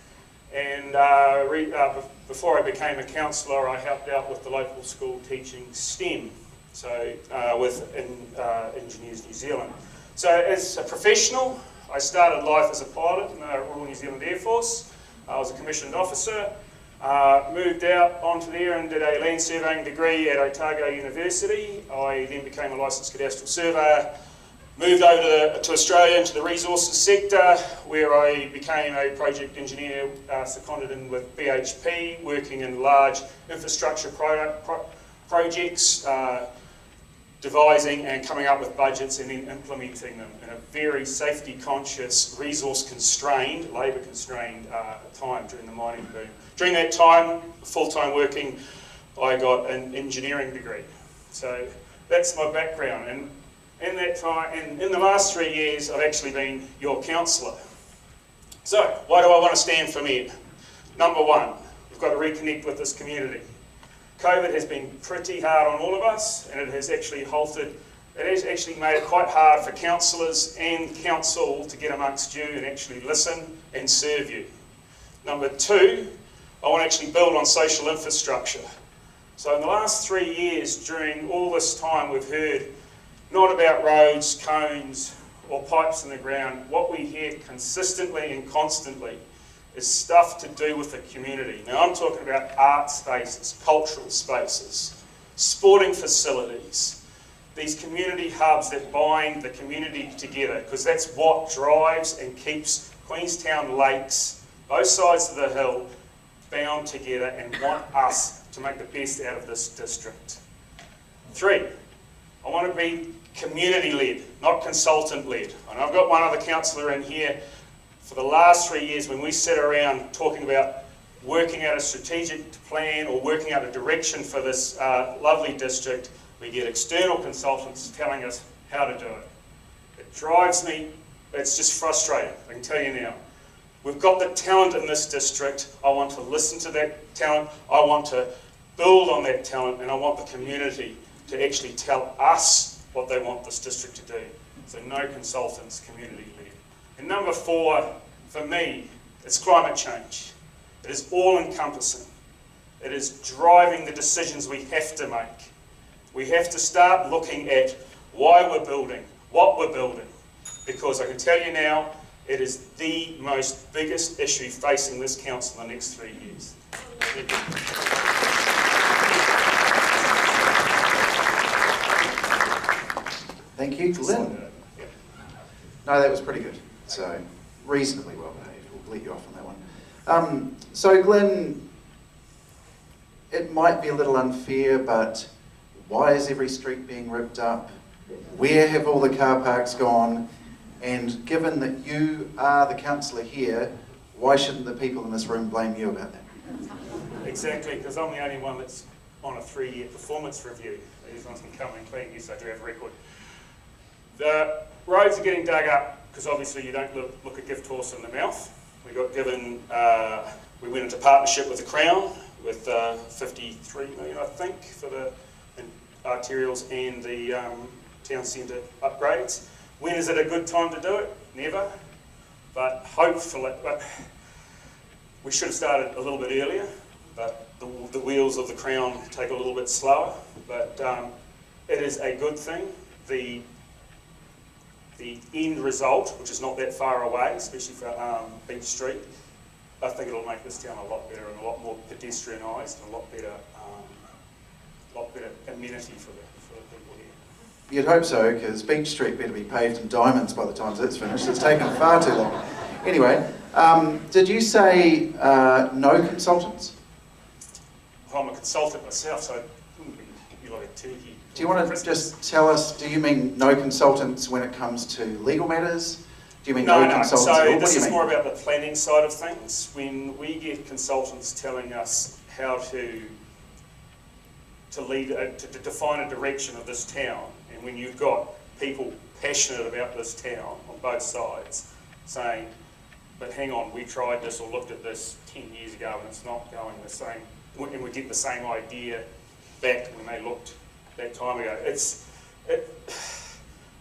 And before I became a councillor, I helped out with the local school teaching STEM, so with Engineers New Zealand. So as a professional, I started life as a pilot in the Royal New Zealand Air Force. I was a commissioned officer, moved out onto there and did a land surveying degree at Otago University. I then became a licensed cadastral surveyor, moved over to Australia into the resources sector, where I became a project engineer, seconded in with BHP, working in large infrastructure projects, devising and coming up with budgets and then implementing them in a very safety conscious, resource constrained, labour constrained time during the mining boom. During that time, full-time working, I got an engineering degree. So that's my background, and in that time, and in the last 3 years, I've actually been your councillor. So why do I want to stand for mayor? Number one, we've got to reconnect with this community. COVID has been pretty hard on all of us, and it has actually made it quite hard for councillors and council to get amongst you and actually listen and serve you. Number two, I want to actually build on social infrastructure. So in the last 3 years, during all this time, we've heard not about roads, cones, or pipes in the ground. What we hear consistently and constantly is stuff to do with the community. Now I'm talking about art spaces, cultural spaces, sporting facilities, these community hubs that bind the community together, because that's what drives and keeps Queenstown Lakes, both sides of the hill, bound together and want us to make the best out of this district. 3, I want to be community-led, not consultant-led. And I've got one other councillor in here. For the last 3 years, when we sat around talking about working out a strategic plan or working out a direction for this lovely district, we get external consultants telling us how to do it. It drives me, it's just frustrating, I can tell you now. We've got the talent in this district. I want to listen to that talent. I want to build on that talent, and I want the community to actually tell us what they want this district to do. So no consultants, community led. And number 4, for me, it's climate change. It is all-encompassing. It is driving the decisions we have to make. We have to start looking at why we're building, what we're building, because I can tell you now, it is the most biggest issue facing this council in the next 3 years. Thank you, Glyn. No, that was pretty good. So, reasonably well behaved. We'll let you off on that one. So, Glyn, it might be a little unfair, but why is every street being ripped up? Where have all the car parks gone? And given that you are the councillor here, why shouldn't the people in this room blame you about that? Exactly, because I'm the only one that's on a 3-year performance review. These ones can come and clean, yes, I do have a record. The roads are getting dug up because obviously you don't look a gift horse in the mouth. We got given, we went into partnership with the Crown with 53 million, I think, for the arterials and the town centre upgrades. When is it a good time to do it? Never. But hopefully, we should have started a little bit earlier, but the wheels of the Crown take a little bit slower. But it is a good thing. The end result, which is not that far away, especially for Beach Street, I think it'll make this town a lot better and a lot more pedestrianised and a lot better amenity for the people here. You'd hope so, because Beach Street better be paved in diamonds by the time it's finished. It's taken far too long. Anyway, did you say no consultants? I'm a consultant myself, so you're like a turkey. Do you want to just tell us, do you mean no consultants when it comes to legal matters? Do you mean no consultants at all? So What this do you is mean? more about the planning side of things. When we get consultants telling us how to lead, to define a direction of this town, and when you've got people passionate about this town on both sides saying, but hang on, we tried this or looked at this 10 years ago and it's not going the same, and we get the same idea back when they looked that time ago.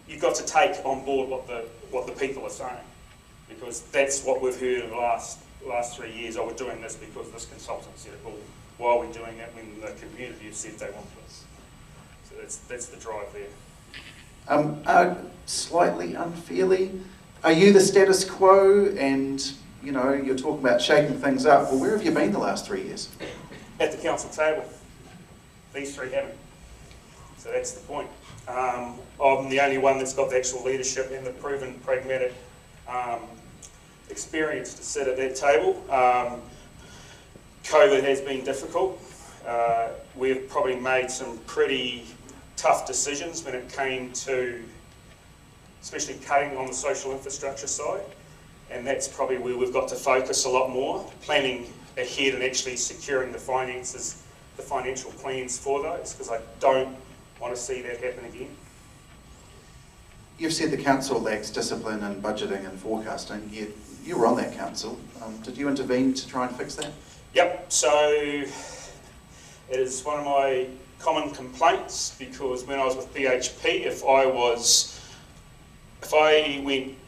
You've got to take on board what the people are saying, because that's what we've heard in the last 3 years. Oh, we're doing this because this consultant said it. Well, why are we doing it when the community has said they want this? So that's the drive there. Slightly unfairly, are you the status quo and, you know, you're talking about shaking things up? Well, where have you been the last 3 years? At the council table. These 3 haven't. So that's the point. I'm the only one that's got the actual leadership and the proven pragmatic experience to sit at that table. COVID has been difficult. We've probably made some pretty tough decisions when it came to especially cutting on the social infrastructure side, and that's probably where we've got to focus a lot more, planning ahead and actually securing the finances, the financial plans for those, because I don't want to see that happen again. You've said the council lacks discipline and budgeting and forecasting. You were on that council. Did you intervene to try and fix that? Yep, so it is one of my common complaints, because when I was with BHP,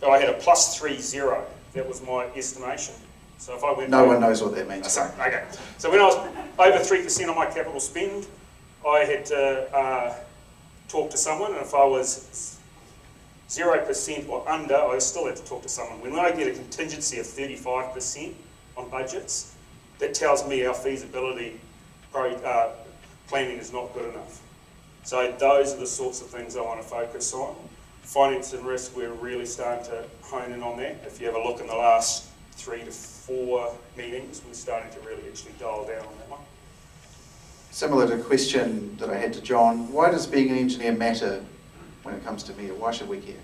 I had a +30, that was my estimation. So if I went... No one knows what that means. Sorry, okay. So when I was over 3% on my capital spend, I had to talk to someone, and if I was 0% or under, I still had to talk to someone. When I get a contingency of 35% on budgets, that tells me our feasibility planning is not good enough. So those are the sorts of things I want to focus on. Finance and risk, we're really starting to hone in on that. If you have a look in the last 3 to 4 meetings, we're starting to really actually dial down on that one. Similar to a question that I had to John, why does being an engineer matter when it comes to media? Why should we care?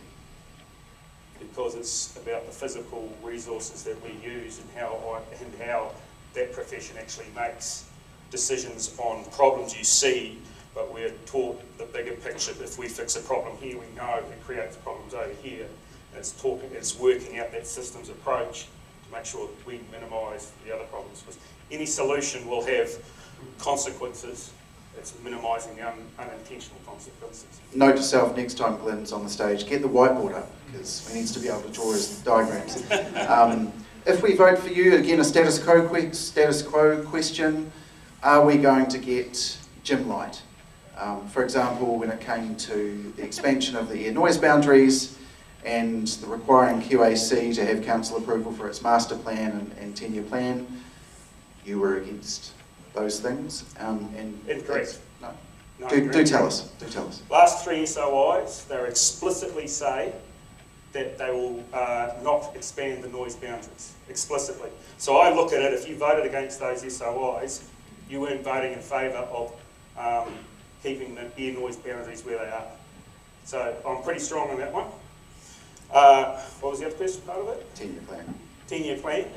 Because it's about the physical resources that we use and how that profession actually makes decisions on problems you see, but we're taught the bigger picture. If we fix a problem here, we know it creates problems over here. It's working out that systems approach to make sure that we minimise the other problems. Because any solution will have consequences. It's minimising the unintentional consequences. Note to self, next time Glyn's on the stage, get the whiteboard up, because he needs to be able to draw his diagrams. If we vote for you, again, a status quo question, are we going to get gym light? For example, when it came to the expansion of the air noise boundaries and the requiring QAC to have council approval for its master plan and 10-year plan, you were against those things. Incorrect. No. No, Do tell us. Do tell us. Last 3 SOIs, they explicitly say that they will not expand the noise boundaries, explicitly. So I look at it, if you voted against those SOIs, you weren't voting in favour of keeping the air noise boundaries where they are. So I'm pretty strong on that one. What was the other question part of it? 10-year plan. 10-year plan.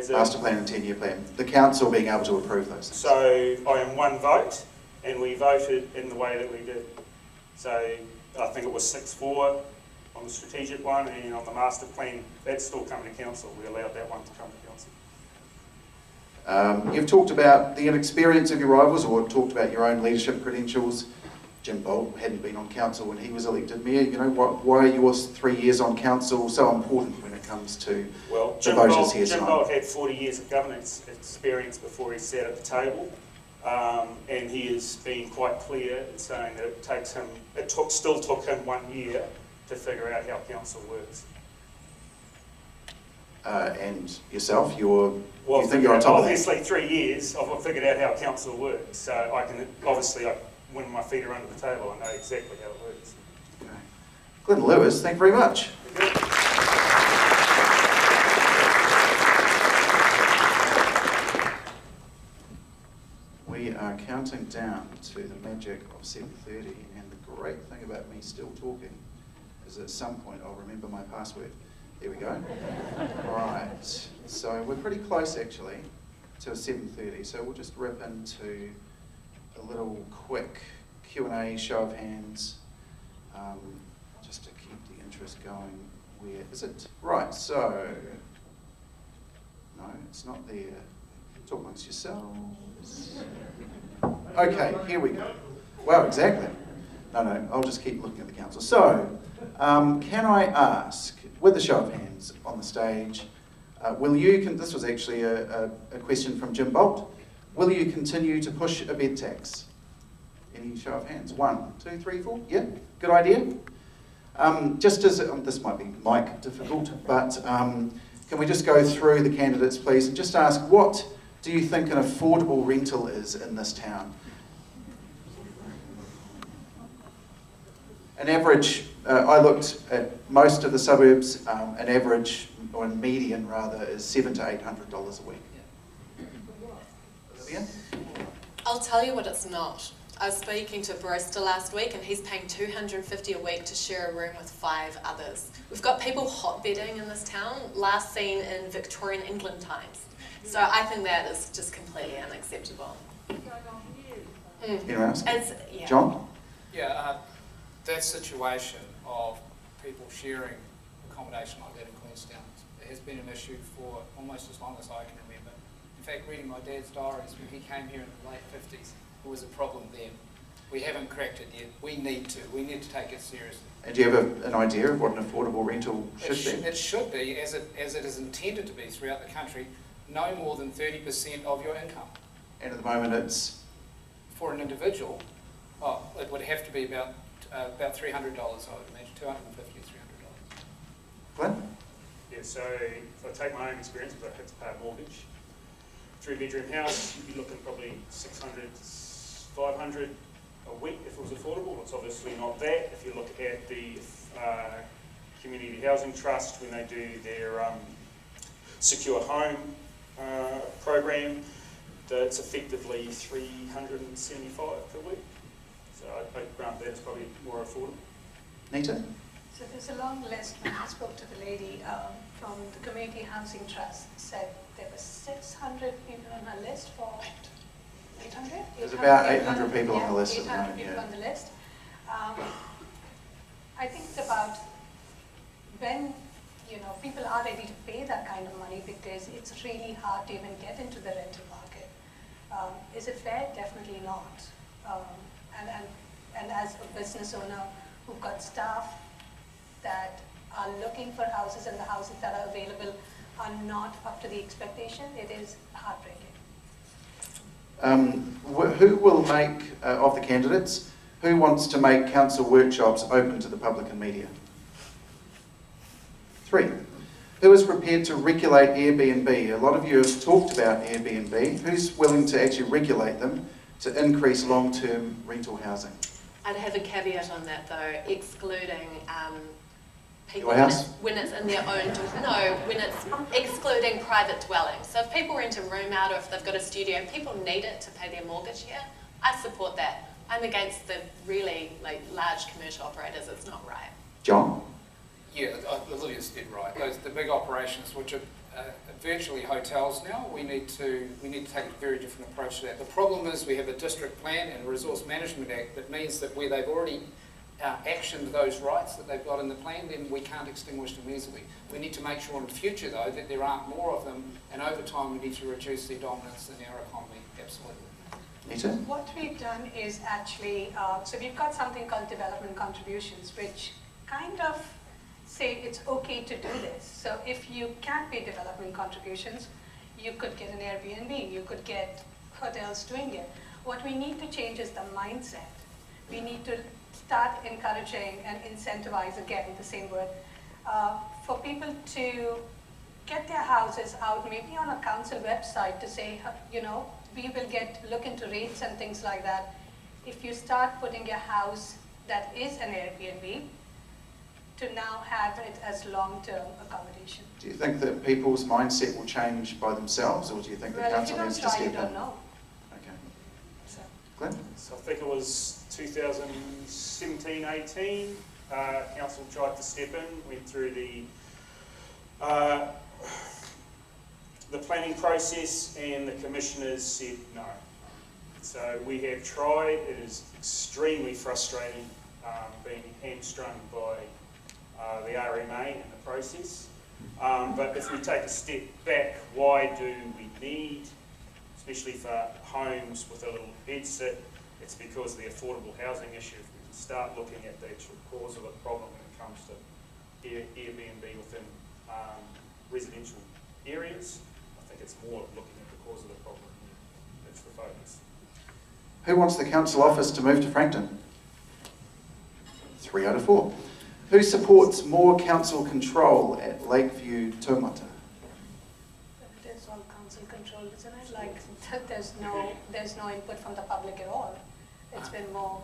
Master plan and 10-year plan. The council being able to approve those things. So I am 1 vote, and we voted in the way that we did. So I think it was 6-4 on the strategic one, and on the master plan, that's still coming to council. We allowed that one to come to council. You've talked about the inexperience of your rivals, or talked about your own leadership credentials. Jim Bolt hadn't been on council when he was elected mayor. You know, why are your 3 years on council so important when it comes to the voters here tonight? Jim Bolt had 40 years of governance experience before he sat at the table, and he has been quite clear in saying that it still took him 1 year to figure out how council works. And yourself, you think you're on top of that? Obviously 3 years, I've figured out how council works, so I can when my feet are under the table, I know exactly how it works. Okay. Glyn Lewers, thank you very much. We are counting down to the magic of 7:30, and the great thing about me still talking is at some point I'll remember my password. There we go. Right, so we're pretty close actually to 7:30, so we'll just rip into a little quick Q&A, show of hands, just to keep the interest going. Where is it? Right, so, no, it's not there. Talk amongst yourselves. Okay, here we go. Wow, exactly. No, I'll just keep looking at the council. So, can I ask, with the show of hands on the stage, this was actually a question from Jim Bolt, will you continue to push a bed tax? Any show of hands? 1, 2, 3, 4? Yeah, good idea. Just as, this might be mic difficult, but can we just go through the candidates, please, and just ask, what do you think an affordable rental is in this town? An average, I looked at most of the suburbs, an average, or a median rather, is $700 to $800 a week. Olivia? I'll tell you what it's not. I was speaking to a barista last week and he's paying $250 a week to share a room with 5 others. We've got people hotbedding in this town, last seen in Victorian England times. So I think that is just completely unacceptable. Anyone else? Yeah. John? Yeah, that situation of people sharing accommodation like that in Queenstown has been an issue for almost as long as I can remember. In fact, reading my dad's diaries, when he came here in the late 50s, it was a problem then. We haven't cracked it yet. We need to take it seriously. And do you have an idea of what an affordable rental should be? It should be, as it is intended to be throughout the country, no more than 30% of your income. And at the moment it's? For an individual, it would have to be about $300, I would imagine, $250 to $300. Glyn? Yeah, so if I take my own experience, because I had to pay a mortgage, 3-bedroom house, you'd be looking probably $600 to $500 a week if it was affordable. It's obviously not that. If you look at the Community Housing Trust, when they do their secure home program, it's effectively $375 per week. So I grant that's probably more affordable. Neeta? So there's a long list. When I spoke to the lady from the Community Housing Trust, said there were 600 people on her list for 800? There's about 800 people on the list at the 800 moment, people yeah. on the list. I think it's about when people are ready to pay that kind of money, because it's really hard to even get into the rental market. Is it fair? Definitely not. And as a business owner who've got staff that are looking for houses and the houses that are available are not up to the expectation, it is heartbreaking. Who will make, of the candidates, who wants to make council workshops open to the public and media? 3. Who is prepared to regulate Airbnb? A lot of you have talked about Airbnb. Who's willing to actually regulate them to increase long-term rental housing? I'd have a caveat on that though, excluding people Your house? when it's in their own, when it's excluding private dwellings. So if people rent a room out, or if they've got a studio and people need it to pay their mortgage here, I support that. I'm against the really large commercial operators. It's not right. John? Yeah, Olivia's dead right. The big operations, which are virtually hotels now, we need to take a very different approach to that. The problem is we have a district plan and a resource management act that means that where they've already actioned those rights that they've got in the plan, then we can't extinguish them easily. We need to make sure in the future though that there aren't more of them, and over time we need to reduce their dominance in our economy. Absolutely. Neeta? What we've done is actually, so we've got something called development contributions, which kind of say it's okay to do this. So if you can't pay development contributions, you could get an Airbnb, you could get hotels doing it. What we need to change is the mindset. We need to start encouraging and incentivize, again, the same word, for people to get their houses out, maybe on a council website to say, we will look into rates and things like that. If you start putting a house that is an Airbnb, to now have it as long-term accommodation. Do you think that people's mindset will change by themselves, or do you think the council needs to step in? If you don't try, you don't know. Okay. So. Glyn? So I think it was 2017-18, council tried to step in, went through the planning process, and the commissioners said no. So we have tried. It is extremely frustrating being hamstrung by the RMA in the process. But if we take a step back, why do we need, especially for homes with a little bed sit, it's because of the affordable housing issue. If we can start looking at the actual cause of the problem when it comes to Airbnb within residential areas, I think it's more looking at the cause of the problem. That's the focus. Who wants the council office to move to Frankton? 3 out of 4. Who supports more council control at Lakeview Taumata? It is all council controlled, isn't it? Like, there's no input from the public at all. It's been more...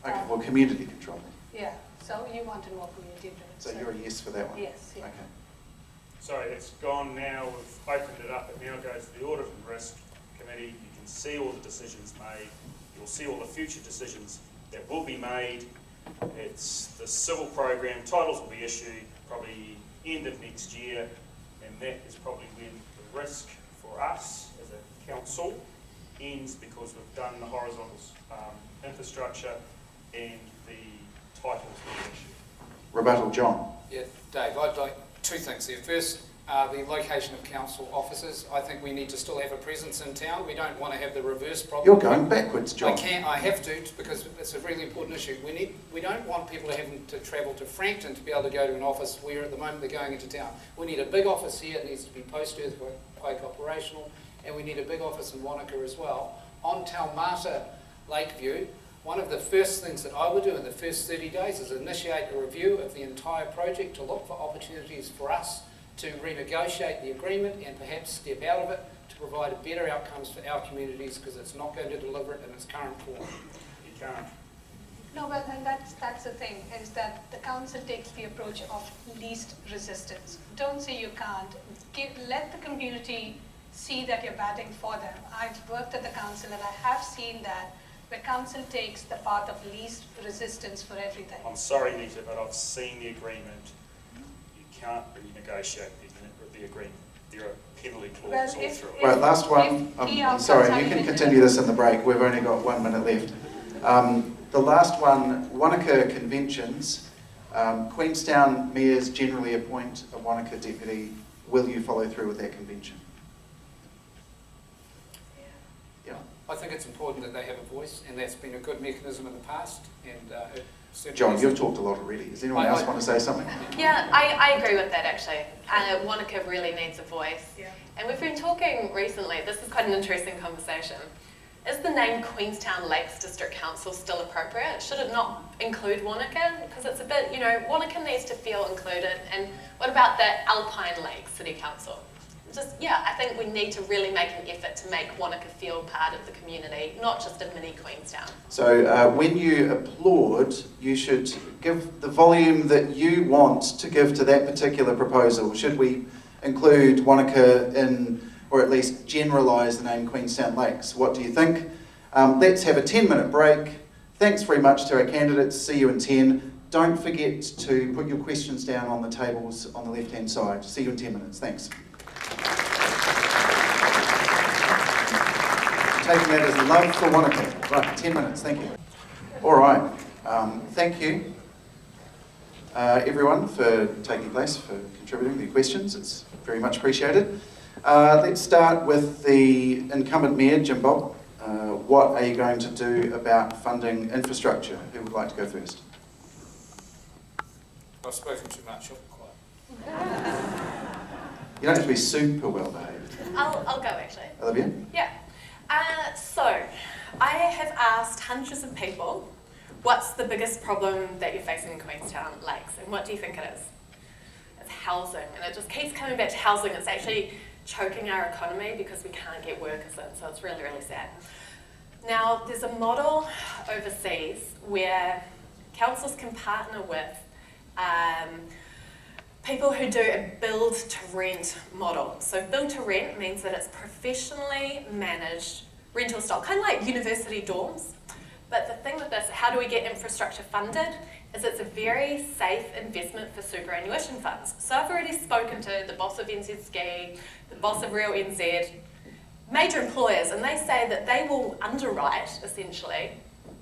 Okay, well, community control. Yeah, so you wanted more community driven. So you're a yes for that one? Yes, yeah. Okay. So it's gone now, we've opened it up, it now goes to the Audit and Risk Committee. You can see all the decisions made, you'll see all the future decisions that will be made. It's the civil program, titles will be issued probably end of next year, and that is probably when the risk for us as a council ends, because we've done the horizontal infrastructure and the titles will be issued. Rebuttal, John. Yeah, Dave, I'd like 2 things there. First, the location of council offices. I think we need to still have a presence in town. We don't want to have the reverse problem. You're going backwards, John. I have to, because it's a really important issue. We don't want people having to travel to Frankton to be able to go to an office where at the moment they're going into town. We need a big office here. It needs to be post-earthquake operational, and we need a big office in Wanaka as well. On Taumata Lakeview, one of the first things that I would do in the first 30 days is initiate a review of the entire project to look for opportunities for us to renegotiate the agreement and perhaps step out of it to provide better outcomes for our communities, because it's not going to deliver it in its current form. You can't. No, well, and that's the thing, is that the council takes the approach of least resistance. Don't say you can't. Let the community see that you're batting for them. I've worked at the council and I have seen that where council takes the path of least resistance for everything. I'm sorry, Neeta, but I've seen the agreement. You can't renegotiate the agreement. There are penalty clauses all through it. Right, last one. I'm sorry, you can continue this in the break. We've only got 1 minute left. The last one, Wanaka conventions. Queenstown mayors generally appoint a Wanaka deputy. Will you follow through with that convention? Yeah. I think it's important that they have a voice, and that's been a good mechanism in the past. And it certainly John, is- you've talked a lot already. Does anyone else want to say something? Yeah, I agree with that actually. Wanaka really needs a voice. Yeah. And we've been talking recently, this is quite an interesting conversation. Is the name Queenstown Lakes District Council still appropriate? Should it not include Wanaka? Because it's a bit, Wanaka needs to feel included. And what about the Alpine Lakes City Council? I think we need to really make an effort to make Wanaka feel part of the community, not just a mini Queenstown. So when you applaud, you should give the volume that you want to give to that particular proposal. Should we include Wanaka in, or at least generalise the name Queenstown Lakes? What do you think? Let's have a 10-minute break. Thanks very much to our candidates. See you in 10. Don't forget to put your questions down on the tables on the left-hand side. See you in 10 minutes. Thanks. Taking that as love for Wanaka. Right, 10 minutes, thank you. All right, thank you everyone for taking place, for contributing to your questions. It's very much appreciated. Let's start with the incumbent mayor, Jim Bolt. What are you going to do about funding infrastructure? Who would like to go first? I've spoken too much. I'll be quiet. You don't have to be super well behaved. I'll go actually. Olivia? Yeah. So, I have asked hundreds of people, what's the biggest problem that you're facing in Queenstown Lakes? And what do you think it is? It's housing. And it just keeps coming back to housing. It's actually choking our economy because we can't get workers in. So it's really, really sad. Now, there's a model overseas where councils can partner with people who do a build-to-rent model. So build-to-rent means that it's professionally managed rental style, kind of like university dorms. But the thing with this, how do we get infrastructure funded, is it's a very safe investment for superannuation funds. So I've already spoken to the boss of NZ Ski, the boss of Real NZ, major employers, and they say that they will underwrite, essentially,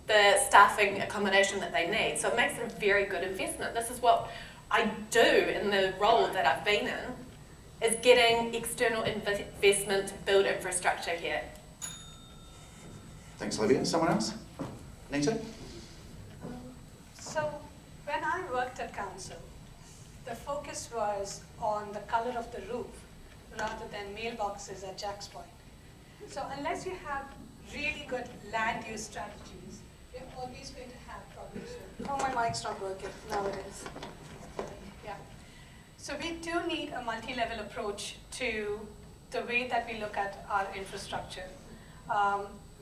the staffing accommodation that they need. So it makes it a very good investment. This is what I do in the role that I've been in, is getting external investment to build infrastructure here. Thanks, Olivia. Someone else? Neeta? So when I worked at council, the focus was on the colour of the roof rather than mailboxes at Jack's Point. So unless you have really good land use strategies, you're always going to have problems with, oh, my mic's not working. Now it is. Yeah. So we do need a multi-level approach to the way that we look at our infrastructure,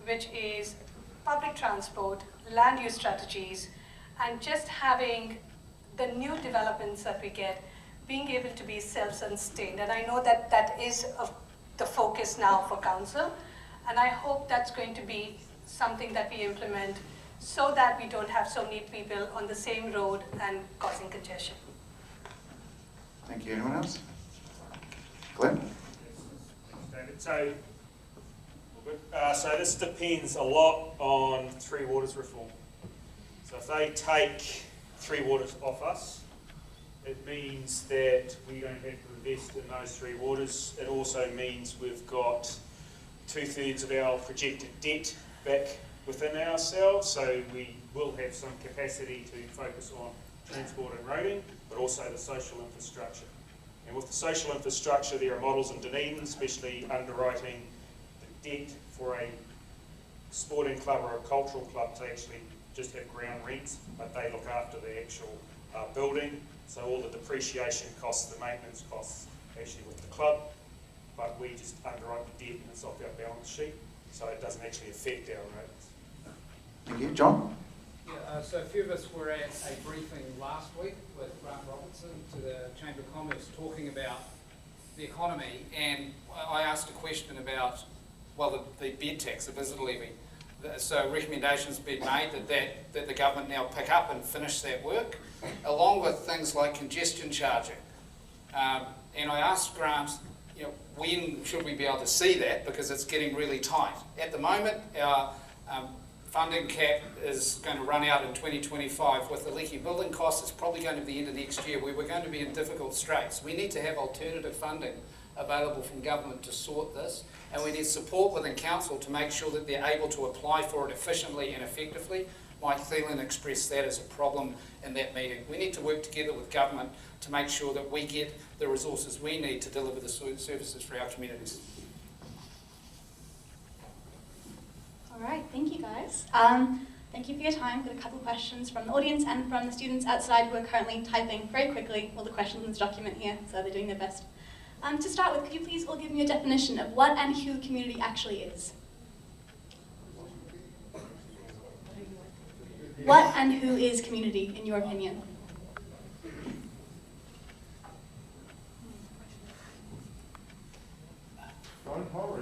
which is public transport, land use strategies, and just having the new developments that we get, being able to be self-sustained. And I know that that is the focus now for council, and I hope that's going to be something that we implement so that we don't have so many people on the same road and causing congestion. Thank you. Anyone else? Glyn? David. So this depends a lot on Three Waters reform. So if they take Three Waters off us, it means that we don't have to invest in those Three Waters. It also means we've got 2/3 of our projected debt back within ourselves, so we will have some capacity to focus on transport and roading, but also the social infrastructure. And with the social infrastructure, there are models in Dunedin, especially underwriting the debt for a sporting club or a cultural club to actually just have ground rents, but they look after the actual building. So all the depreciation costs, the maintenance costs, actually with the club, but we just underwrite the debt and it's off our balance sheet, so it doesn't actually affect our roads. Thank you. John? Yeah, so a few of us were at a briefing last week with Grant Robertson to the Chamber of Commerce talking about the economy, and I asked a question about, well, the bed tax, the visitor levy. so recommendations being made that the government now pick up and finish that work, along with things like congestion charging. And I asked Grant, when should we be able to see that, because it's getting really tight. At the moment, our funding cap is going to run out in 2025. With the leaky building costs, it's probably going to be the end of next year, where we're going to be in difficult straits. We need to have alternative funding available from government to sort this, and we need support within council to make sure that they're able to apply for it efficiently and effectively. Mike Thielen expressed that as a problem in that meeting. We need to work together with government to make sure that we get the resources we need to deliver the services for our communities. All right, thank you guys. Thank you for your time. Got a couple of questions from the audience and from the students outside who are currently typing very quickly all the questions in this document here, so they're doing their best. To start with, could you please all give me a definition of what and who community actually is? What and who is community, in your opinion? Well,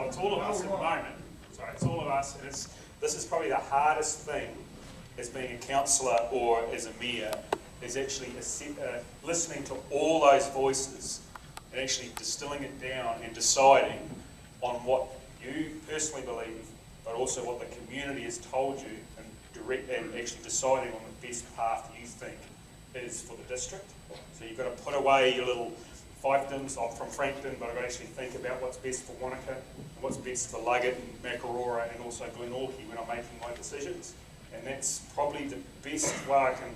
it's all of us at the moment. Sorry, it's all of us, and this is probably the hardest thing as being a councillor or as a mayor, is actually listening to all those voices and actually distilling it down and deciding on what you personally believe, but also what the community has told you, and actually deciding on the best path you think is for the district. So you've got to put away your little fiefdoms. I'm from Frankton, but I've got to actually think about what's best for Wanaka, and what's best for Luggett and Mayoral and also Glyn Lewers when I'm making my decisions. And that's probably the best way I can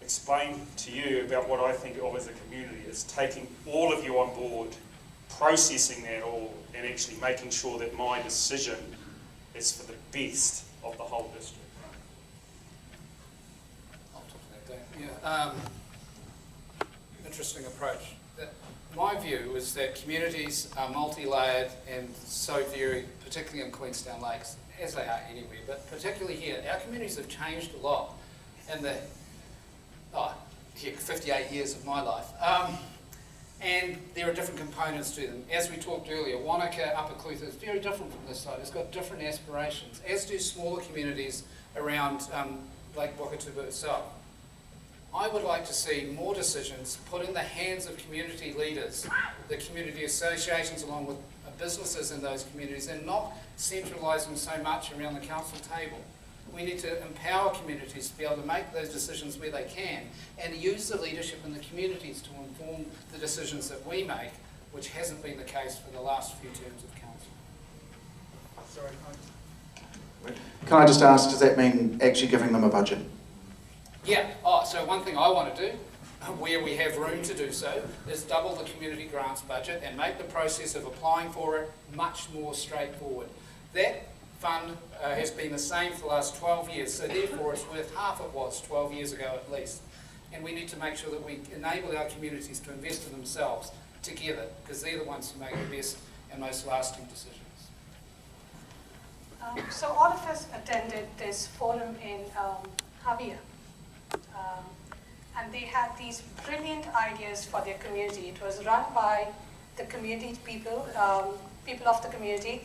explain to you about what I think of as a community, is taking all of you on board, processing that all, and actually making sure that my decision is for the best of the whole district. I'll talk to that, Dave. Yeah. Interesting approach. My view is that communities are multi-layered and so varied, particularly in Queenstown Lakes, as they are anywhere, but particularly here. Our communities have changed a lot in the 58 years of my life. And there are different components to them. As we talked earlier, Wanaka, Upper Clutha is very different from this side. It's got different aspirations, as do smaller communities around Lake Wakatipu itself. I would like to see more decisions put in the hands of community leaders, the community associations along with businesses in those communities, and not centralise them so much around the council table. We need to empower communities to be able to make those decisions where they can, and use the leadership in the communities to inform the decisions that we make, which hasn't been the case for the last few terms of council. Sorry, Can I just ask, does that mean actually giving them a budget? Yeah, so one thing I want to do, where we have room to do so, is double the community grants budget and make the process of applying for it much more straightforward. That fund has been the same for the last 12 years, so therefore it's worth half it was 12 years ago at least. And we need to make sure that we enable our communities to invest in themselves together, because they're the ones who make the best and most lasting decisions. So all of us attended this forum in Javier. And they had these brilliant ideas for their community. It was run by the community people, people of the community,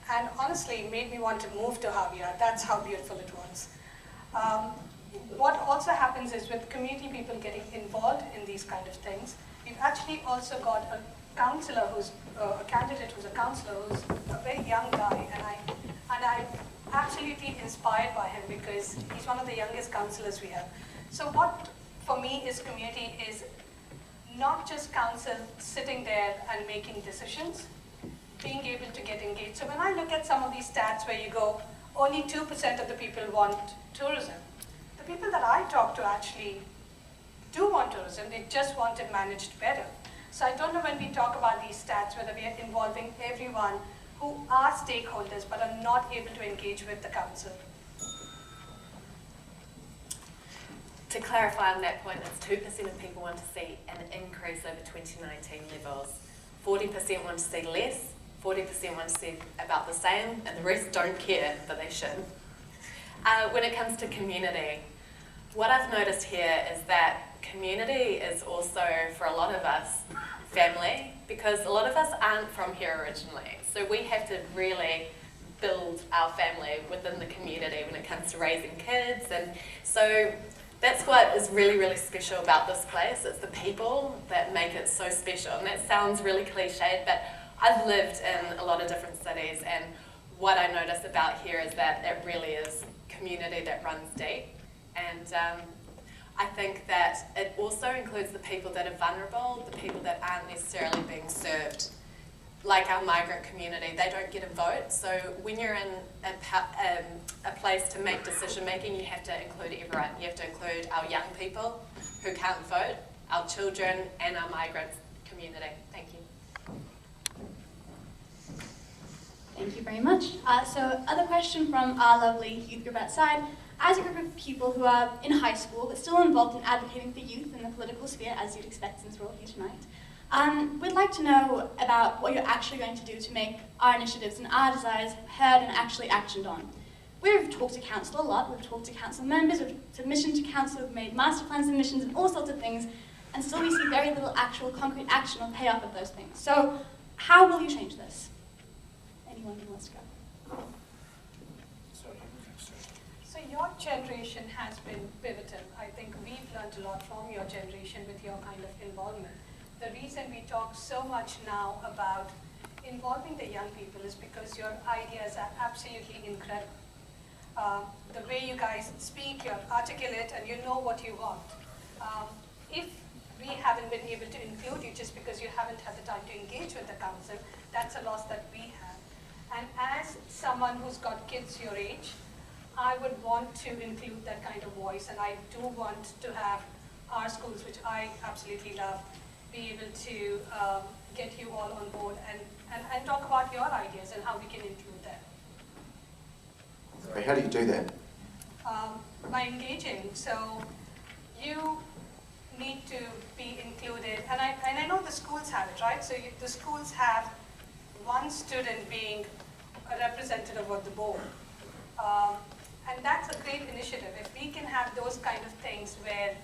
and honestly it made me want to move to Javier. That's how beautiful it was. What also happens is, with community people getting involved in these kind of things, we've actually also got a councillor who's a candidate who's a councillor who's a very young guy, and I'm absolutely inspired by him because he's one of the youngest councillors we have. So what for me is community is not just council sitting there and making decisions, being able to get engaged. So when I look at some of these stats where you go, only 2% of the people want tourism. The people that I talk to actually do want tourism, they just want it managed better. So I don't know, when we talk about these stats, whether we are involving everyone who are stakeholders but are not able to engage with the council. To clarify on that point, it's 2% of people want to see an increase over 2019 levels. 40% want to see less, 40% want to see about the same, and the rest don't care, but they should. When it comes to community, what I've noticed here is that community is also, for a lot of us, family, because a lot of us aren't from here originally. So we have to really build our family within the community when it comes to raising kids. And so that's what is really, really special about this place. It's the people that make it so special. And that sounds really cliched, but I've lived in a lot of different cities, and what I notice about here is that it really is community that runs deep. And I think that it also includes the people that are vulnerable, the people that aren't necessarily being served. Like our migrant community, they don't get a vote. So when you're in a place to make decision making, you have to include everyone. You have to include our young people who can't vote, our children, and our migrant community. Thank you. Thank you very much. So other question from our lovely youth group outside. As a group of people who are in high school but still involved in advocating for youth in the political sphere, as you'd expect since we're all here tonight, we'd like to know about what you're actually going to do to make our initiatives and our desires heard and actually actioned on. We've talked to council a lot, we've talked to council members, we've submission to council, we've made master plan submissions and all sorts of things, and still we see very little actual concrete action or payoff of those things. So how will you change this? Anyone who wants to go? So your generation has been pivotal. I think we've learned a lot from your generation with your kind of involvement. The reason we talk so much now about involving the young people is because your ideas are absolutely incredible. The way you guys speak, you're articulate, and you know what you want. If we haven't been able to include you just because you haven't had the time to engage with the council, that's a loss that we have. And as someone who's got kids your age, I would want to include that kind of voice, and I do want to have our schools, which I absolutely love, be able to get you all on board and talk about your ideas and how we can include them. Sorry, how do you do that? By engaging. So you need to be included, and I know the schools have it, right? So the schools have one student being a representative of the board. And that's a great initiative. If we can have those kind of things where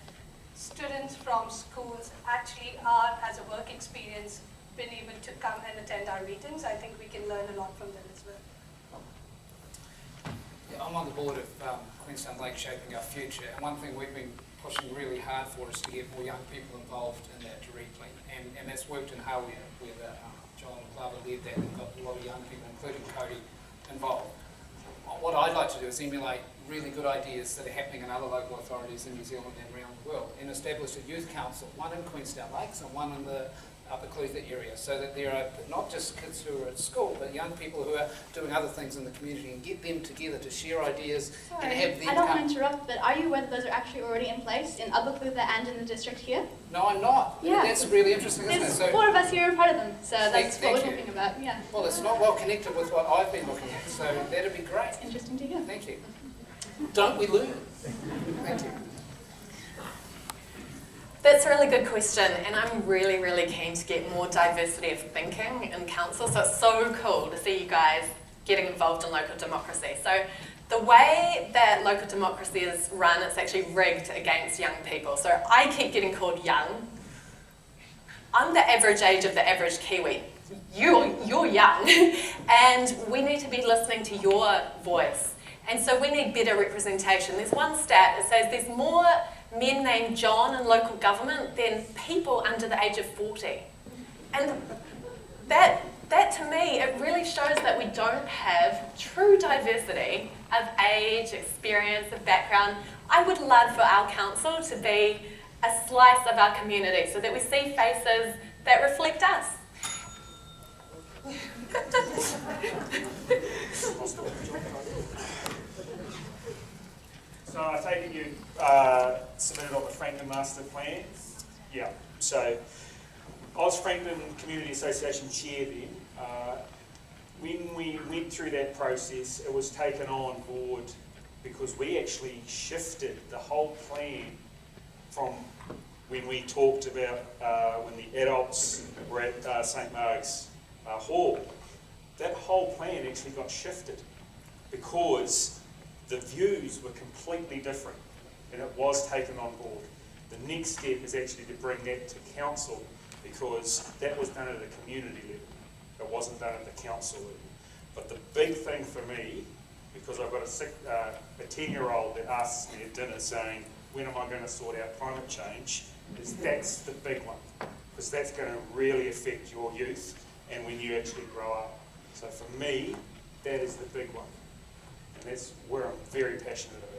students from schools actually are, as a work experience, been able to come and attend our meetings, I think we can learn a lot from them as well. Yeah, I'm on the board of Queenstown Lakes Shaping Our Future, and one thing we've been pushing really hard for is to get more young people involved in that directly, and that's worked in Hawea, where Jon Mitchell led that and got a lot of young people, including Cody, involved. What I'd like to do is emulate really good ideas that are happening in other local authorities in New Zealand and around the world, and establish a youth council, one in Queenstown Lakes and one in the Upper Clutha area, so that there are not just kids who are at school, but young people who are doing other things in the community, and get them together to share ideas. Sorry, and have them I don't want to interrupt, but are you aware that those are actually already in place in Upper Clutha and in the district here? No, I'm not. Yeah. That's really interesting, isn't it? There's So, 4 of us here are part of them, so that's Thank what we're you. talking about. Yeah. well, it's not well connected with what I've been looking at, so that'd be great. It's interesting to hear. Thank you. Don't we learn? Thank you. That's a really good question, and I'm really, really keen to get more diversity of thinking in council, so it's so cool to see you guys getting involved in local democracy. So the way that local democracy is run, it's actually rigged against young people. So I keep getting called young. I'm the average age of the average Kiwi. You're young, and we need to be listening to your voice. And so we need better representation. There's one stat that says there's more men named John in local government than people under the age of 40. And that to me, it really shows that we don't have true diversity of age, experience, of background. I would love for our council to be a slice of our community so that we see faces that reflect us. So I take it you submitted on the Franklin Master Plan? Yeah. So I was Franklin Community Association Chair then. When we went through that process, it was taken on board because we actually shifted the whole plan from when we talked about when the adults were at St. Mark's Hall. That whole plan actually got shifted because the views were completely different, and it was taken on board. The next step is actually to bring that to council because that was done at a community level. It wasn't done at the council level. But the big thing for me, because I've got a 10-year-old that asks me at dinner saying, when am I going to sort out climate change, is that's the big one. Because that's going to really affect your youth and when you actually grow up. So for me, that is the big one. And that's where I'm very passionate about.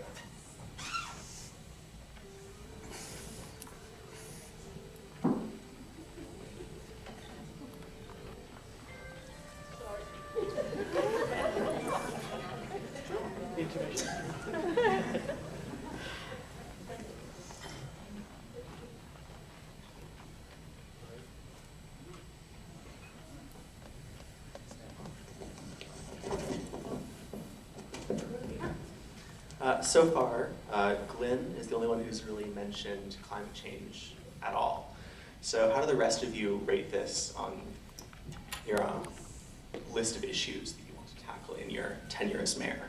So far, Glyn is the only one who's really mentioned climate change at all. So how do the rest of you rate this on your list of issues that you want to tackle in your tenure as mayor?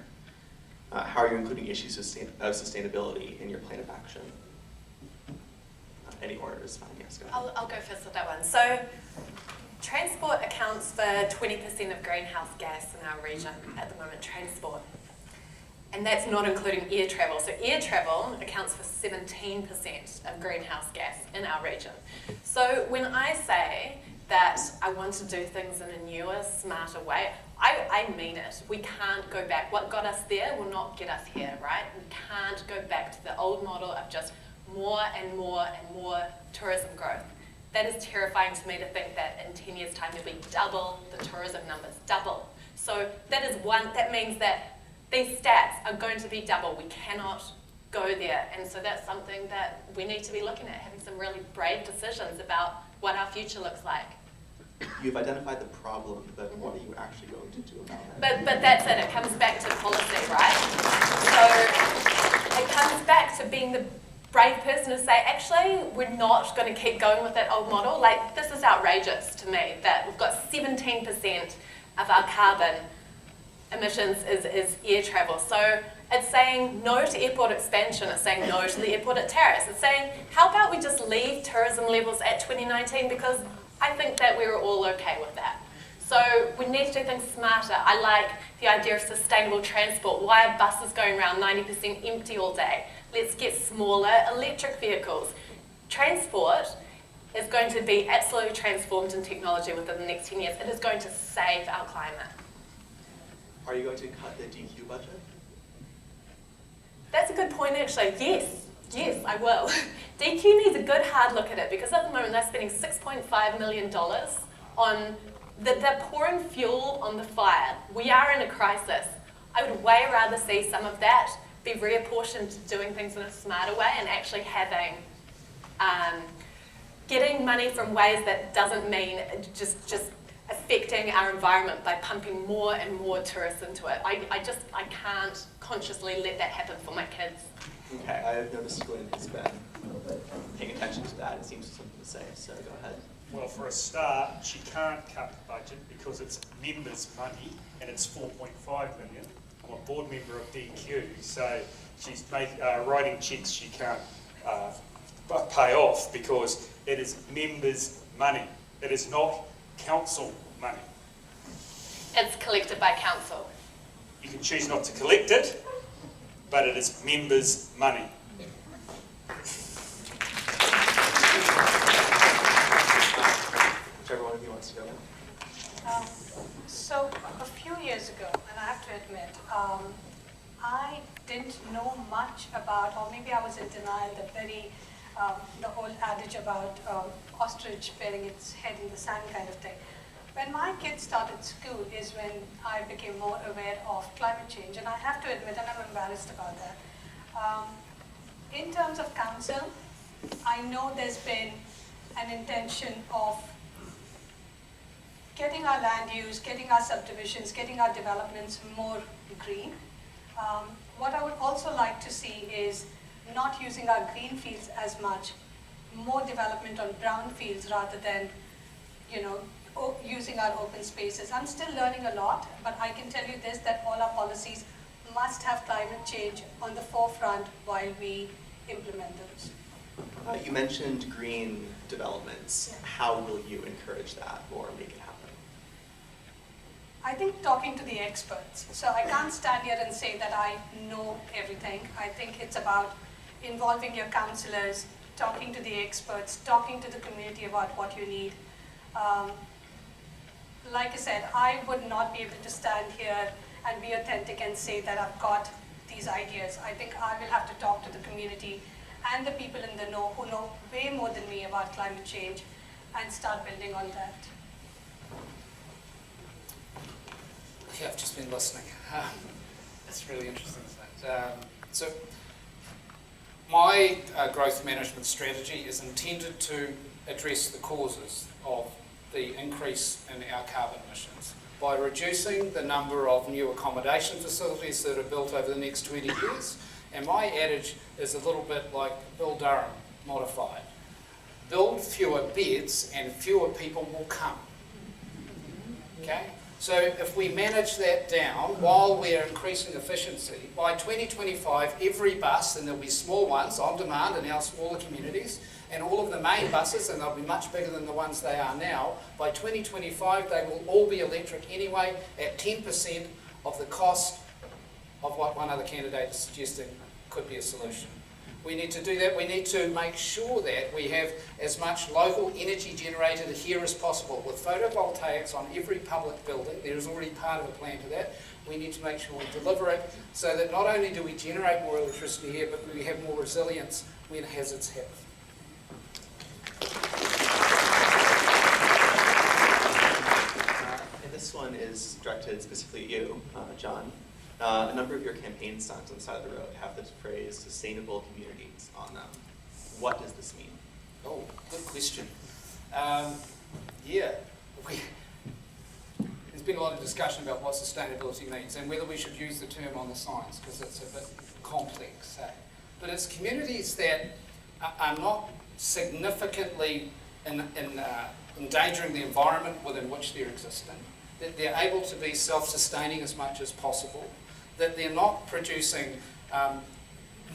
How are you including issues of sustainability in your plan of action? Any order is fine, yes, go ahead. I'll go first with that one. So transport accounts for 20% of greenhouse gas in our region at the moment, transport. And that's not including air travel. So air travel accounts for 17% of greenhouse gas in our region. So when I say that I want to do things in a newer, smarter way, I mean it. We can't go back. What got us there will not get us here, right? We can't go back to the old model of just more and more and more tourism growth. That is terrifying to me to think that in 10 years' time there'll be double the tourism numbers, double. So that means that these stats are going to be double. We cannot go there. And so that's something that we need to be looking at, having some really brave decisions about what our future looks like. You've identified the problem, but what are you actually going to do about it? But that's it. It comes back to policy, right? So it comes back to being the brave person to say, actually, we're not going to keep going with that old model. Like, this is outrageous to me that we've got 17% of our carbon emissions is air travel. So it's saying no to airport expansion, it's saying no to the airport at Terrace. It's saying, how about we just leave tourism levels at 2019, because I think that we're all okay with that. So we need to do things smarter. I like the idea of sustainable transport. Why are buses going around 90% empty all day? Let's get smaller electric vehicles. Transport is going to be absolutely transformed in technology within the next 10 years. It is going to save our climate. Are you going to cut the DQ budget? That's a good point, actually. Yes, I will. DQ needs a good hard look at it, because at the moment they're spending $6.5 million on they're pouring fuel on the fire. We are in a crisis. I would way rather see some of that be reapportioned to doing things in a smarter way and actually having getting money from ways that doesn't mean just affecting our environment by pumping more and more tourists into it. I can't consciously let that happen for my kids. Okay, I have noticed Glyn has been paying attention to that. It seems to something to say, so go ahead. Well, for a start, she can't cut the budget because it's members' money and it's $4.5 million. I'm a board member of DQ, so she's writing checks she can't pay off because it is members' money. It is not council money. It's collected by council. You can choose not to collect it, but it is members' money. Whichever one of you wants to go. So a few years ago, and I have to admit, I didn't know much about, or maybe I was in denial, the whole adage about ostrich burying its head in the sand kind of thing. When my kids started school is when I became more aware of climate change, and I have to admit, and I'm embarrassed about that. In terms of council, I know there's been an intention of getting our land use, getting our subdivisions, getting our developments more green. What I would also like to see is not using our green fields as much, more development on brown fields rather than, using our open spaces. I'm still learning a lot, but I can tell you this, that all our policies must have climate change on the forefront while we implement those. You mentioned green developments. Yeah. How will you encourage that or make it happen? I think talking to the experts. So I can't stand here and say that I know everything. I think it's about involving your councillors, talking to the experts, talking to the community about what you need. Like I said, I would not be able to stand here and be authentic and say that I've got these ideas. I think I will have to talk to the community and the people in the know who know way more than me about climate change and start building on that. Yeah, I've just been listening. That's really interesting, isn't it? So my growth management strategy is intended to address the causes of the increase in our carbon emissions by reducing the number of new accommodation facilities that are built over the next 20 years. And my adage is a little bit like Bill Durham modified. Build fewer beds and fewer people will come. Okay? So if we manage that down while we're increasing efficiency, by 2025 every bus, and there'll be small ones on demand in our smaller communities, and all of the main buses, and they'll be much bigger than the ones they are now, by 2025 they will all be electric anyway at 10% of the cost of what one other candidate is suggesting could be a solution. We need to do that. We need to make sure that we have as much local energy generated here as possible with photovoltaics on every public building. There is already part of a plan to that. We need to make sure we deliver it so that not only do we generate more electricity here, but we have more resilience when hazards happen. And this one is directed specifically at you, Jon. A number of your campaign signs on the side of the road have the phrase sustainable communities on them. What does this mean? Oh, good question. There's been a lot of discussion about what sustainability means and whether we should use the term on the signs because it's a bit complex. But it's communities that are not significantly endangering the environment within which they're existing, that they're able to be self-sustaining as much as possible, that they're not producing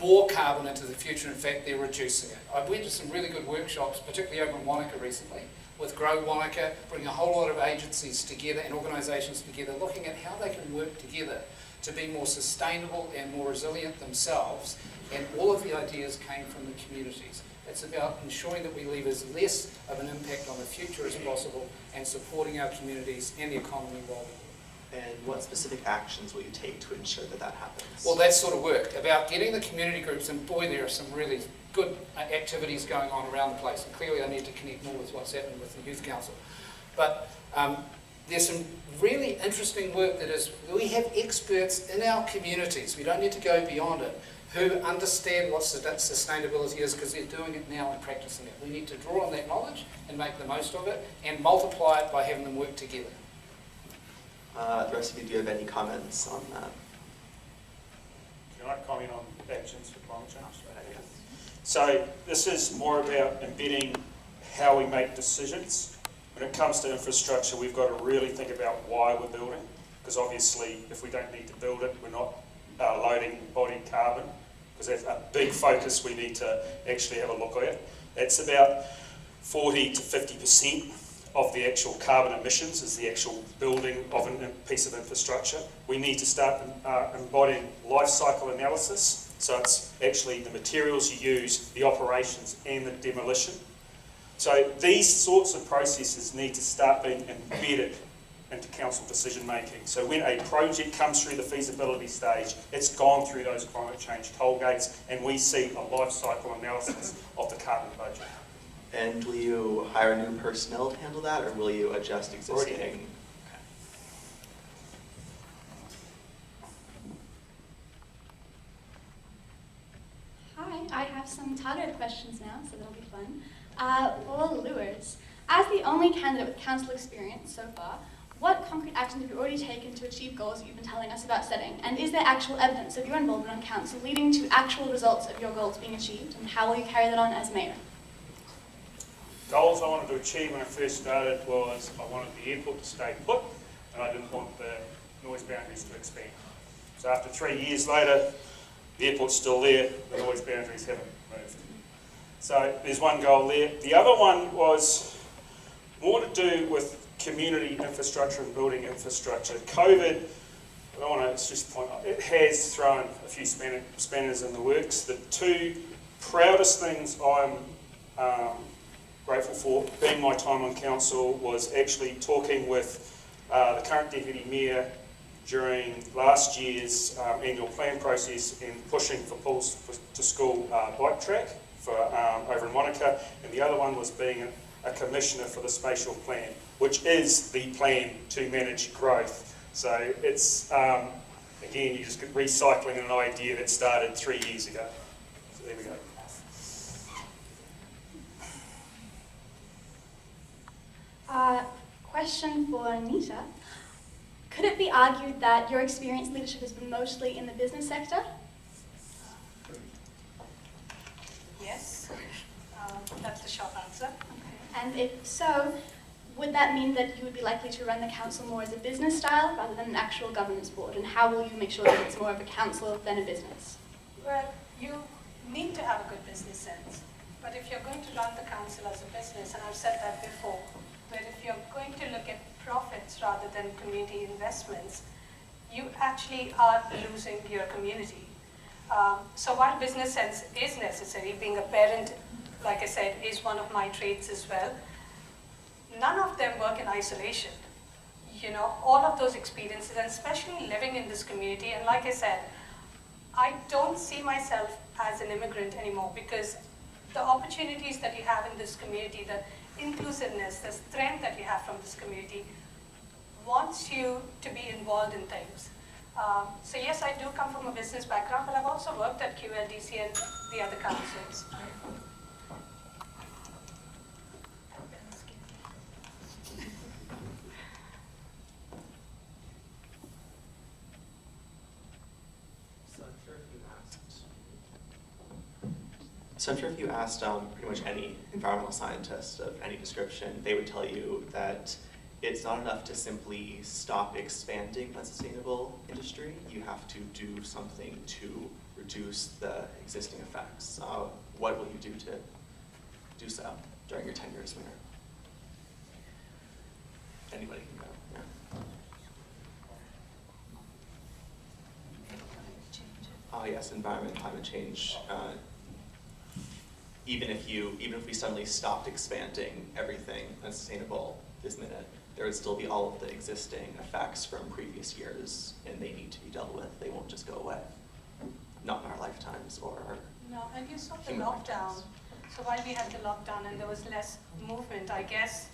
more carbon into the future. In fact, they're reducing it. I went to some really good workshops, particularly over in Wanaka recently, with Grow Wanaka, bringing a whole lot of agencies together and organisations together, looking at how they can work together to be more sustainable and more resilient themselves. And all of the ideas came from the communities. It's about ensuring that we leave as less of an impact on the future as possible and supporting our communities and the economy while we do it. And what specific actions will you take to ensure that that happens? Well, that sort of work, about getting the community groups, and boy, there are some really good activities going on around the place, and clearly I need to connect more with what's happening with the Youth Council. But there's some really interesting work that is, we have experts in our communities, we don't need to go beyond it, who understand what sustainability is because they're doing it now and practicing it. We need to draw on that knowledge and make the most of it and multiply it by having them work together. The rest of you, do you have any comments on that? Can I comment on actions for climate change? So this is more about embedding how we make decisions. When it comes to infrastructure, we've got to really think about why we're building, because obviously if we don't need to build it, we're not loading embodied carbon, because that's a big focus we need to actually have a look at. It's about 40 to 50% of the actual carbon emissions is the actual building of a piece of infrastructure. We need to start embodying life cycle analysis, so it's actually the materials you use, the operations and the demolition. So these sorts of processes need to start being embedded into council decision making. So when a project comes through the feasibility stage, it's gone through those climate change toll gates and we see a life cycle analysis of the carbon budget. And will you hire new personnel to handle that, or will you adjust existing? Already. Hi, I have some targeted questions now, so that'll be fun. For Lewers, as the only candidate with council experience so far, what concrete actions have you already taken to achieve goals that you've been telling us about setting? And is there actual evidence of your involvement on council leading to actual results of your goals being achieved? And how will you carry that on as mayor? Goals I wanted to achieve when I first started was I wanted the airport to stay put and I didn't want the noise boundaries to expand. So after 3 years later, the airport's still there, the noise boundaries haven't moved. So there's one goal there. The other one was more to do with community infrastructure and building infrastructure. COVID, I don't want to stress the point, it has thrown a few spanners in the works. The two proudest things I'm grateful for, being my time on council, was actually talking with the current Deputy Mayor during last year's annual plan process and pushing for pools to school bike track for over in Monica, and the other one was being a commissioner for the spatial plan, which is the plan to manage growth. So it's, again, you're just recycling an idea that started 3 years ago. So there we go. Question for Neeta. Could it be argued that your experience in leadership has been mostly in the business sector? Yes, that's the short answer. Okay. And if so, would that mean that you would be likely to run the council more as a business style rather than an actual governance board? And how will you make sure that it's more of a council than a business? Well, you need to have a good business sense. But if you're going to run the council as a business, and I've said that before, but if you're going to look at profits rather than community investments, you actually are losing your community. So while business sense is necessary, being a parent, like I said, is one of my traits as well, none of them work in isolation. You know, all of those experiences, and especially living in this community, and like I said, I don't see myself as an immigrant anymore, because the opportunities that you have in this community, the inclusiveness, the strength that you have from this community wants you to be involved in things. So yes, I do come from a business background, but I've also worked at QLDC and the other councils. So I'm sure if you asked pretty much any environmental scientist of any description, they would tell you that it's not enough to simply stop expanding unsustainable industry. You have to do something to reduce the existing effects. What will you do to do so during your tenure as mayor? Anybody can go. Yeah. Yes, environment, climate change. Even if we suddenly stopped expanding everything unsustainable this minute, there would still be all of the existing effects from previous years, and they need to be dealt with. They won't just go away. Not in our lifetimes or our No, and you saw the lockdown. So while we had the lockdown and there was less movement, I guess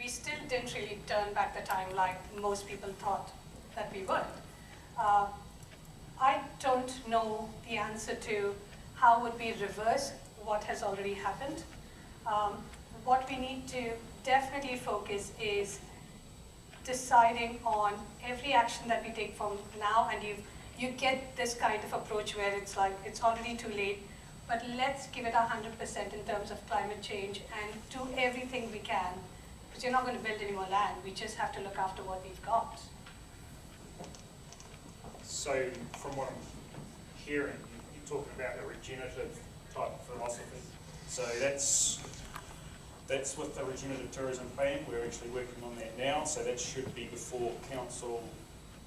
we still didn't really turn back the time like most people thought that we would. I don't know the answer to how would we reverse what has already happened. What we need to definitely focus is deciding on every action that we take from now, and you get this kind of approach where it's like it's already too late, but let's give it 100% in terms of climate change and do everything we can, because you're not going to build any more land. We just have to look after what we've got. So from what I'm hearing, you're talking about a regenerative type philosophy. So that's with the regenerative tourism plan. We're actually working on that now. So that should be before council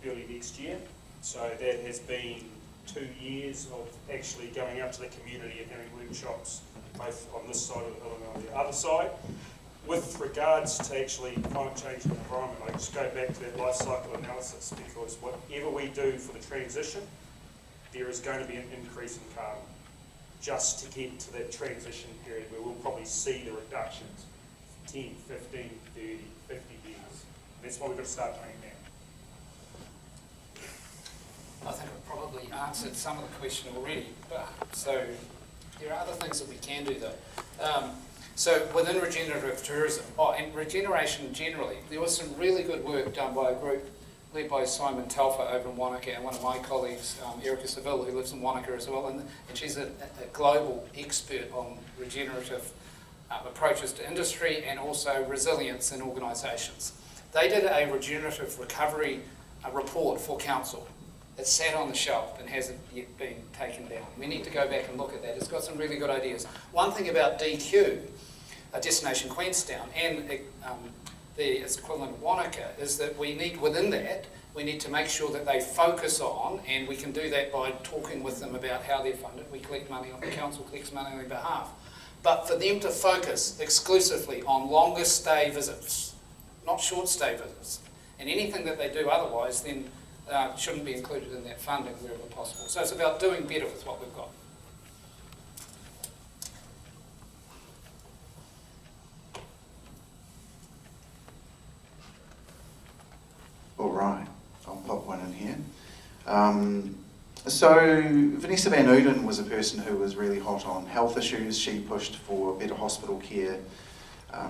early next year. So that has been 2 years of actually going out to the community and having workshops, both on this side of the hill and on the other side. With regards to actually climate change and the environment, I just go back to that life cycle analysis, because whatever we do for the transition, there is going to be an increase in carbon just to get to that transition period where we'll probably see the reductions 10, 15, 30, 50 years. And that's why we've got to start doing now. I think I've probably answered some of the question already, but so there are other things that we can do though. So within regenerative tourism, and regeneration generally, there was some really good work done by a group led by Simon Telfer over in Wanaka, and one of my colleagues, Erica Seville, who lives in Wanaka as well, and she's a global expert on regenerative approaches to industry and also resilience in organisations. They did a regenerative recovery report for council, It sat on the shelf and hasn't yet been taken down. We need to go back and look at that. It's got some really good ideas. One thing about DQ, Destination Queenstown, and its equivalent of Wanaka, is that we need, within that, we need to make sure that they focus on, and we can do that by talking with them about how they're funded. We collect money, the council collects money on their behalf. But for them to focus exclusively on longer stay visits, not short stay visits, and anything that they do otherwise then shouldn't be included in that funding wherever possible. So it's about doing better with what we've got. All right, I'll pop one in here. So Vanessa Van Uden was a person who was really hot on health issues. She pushed for better hospital care.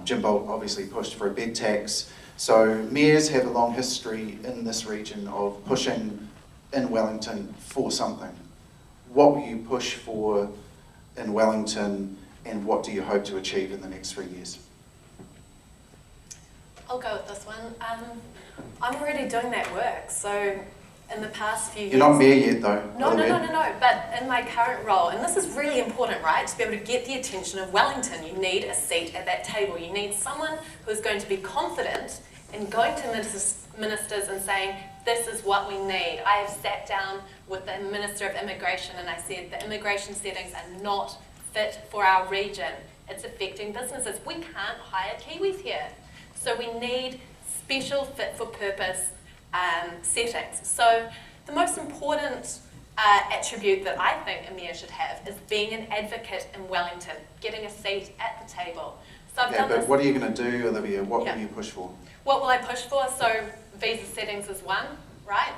Jim Bolt obviously pushed for a bed tax. So mayors have a long history in this region of pushing in Wellington for something. What will you push for in Wellington, and what do you hope to achieve in the next 3 years? I'll go with this one. I'm already doing that work, so in the past few years... You're not mayor yet though. No, but in my current role, and this is really important, right, to be able to get the attention of Wellington, you need a seat at that table. You need someone who's going to be confident in going to ministers and saying, this is what we need. I have sat down with the Minister of Immigration and I said the immigration settings are not fit for our region. It's affecting businesses. We can't hire Kiwis here. So we need special fit-for-purpose settings. So the most important attribute that I think a mayor should have is being an advocate in Wellington, getting a seat at the table. So I've done this. What are you going to do, Olivia? What will you push for? What will I push for? So visa settings is one, right?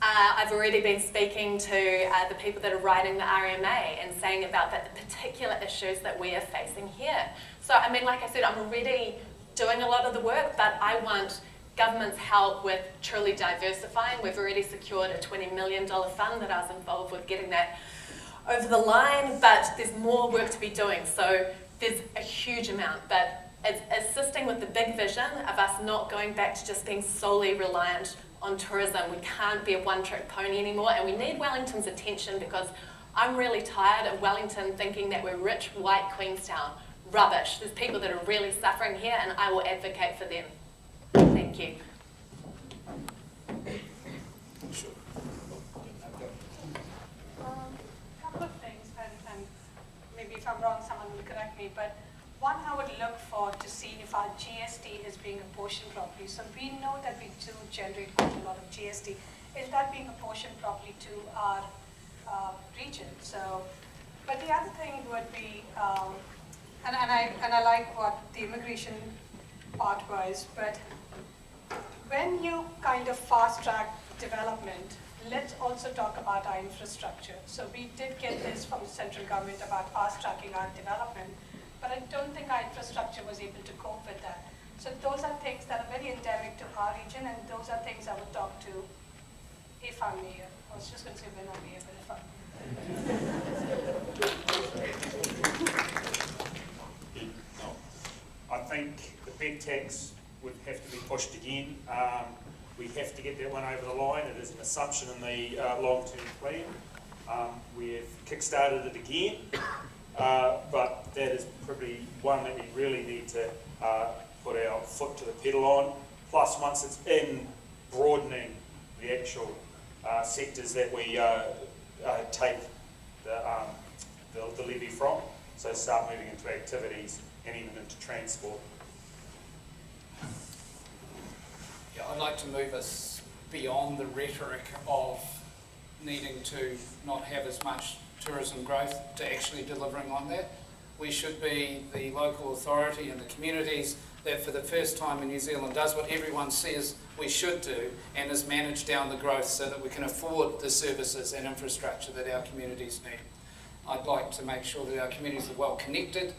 I've already been speaking to the people that are writing the RMA and saying about the particular issues that we are facing here. So, I mean, like I said, I'm already doing a lot of the work, but I want government's help with truly diversifying. We've already secured a $20 million fund that I was involved with getting that over the line, but there's more work to be doing. So there's a huge amount, but it's assisting with the big vision of us not going back to just being solely reliant on tourism. We can't be a one-trick pony anymore, and we need Wellington's attention because I'm really tired of Wellington thinking that we're rich, white Queenstown. Rubbish. There's people that are really suffering here, and I will advocate for them. Thank you. Sure. Couple of things, and maybe if I'm wrong, someone will correct me, but one I would look for to see if our GST is being apportioned properly. So we know that we do generate quite a lot of GST. Is that being apportioned properly to our region? So, but the other thing would be, and I like what the immigration part was, but when you kind of fast track development, let's also talk about our infrastructure. So we did get this from the central government about fast tracking our development, but I don't think our infrastructure was able to cope with that. So those are things that are very endemic to our region, and those are things I would talk to if I'm mayor. I was just going to say when I'm mayor, but if I'm I think the bed tax would have to be pushed again. We have to get that one over the line. It is an assumption in the long-term plan. We've kick-started it again, but that is probably one that we really need to put our foot to the pedal on. Plus, once it's in, broadening the actual sectors that we take the levy from. So start moving into activities and even into transport. Yeah, I'd like to move us beyond the rhetoric of needing to not have as much tourism growth to actually delivering on that. We should be the local authority and the communities that for the first time in New Zealand does what everyone says we should do and is manage down the growth so that we can afford the services and infrastructure that our communities need. I'd like to make sure that our communities are well connected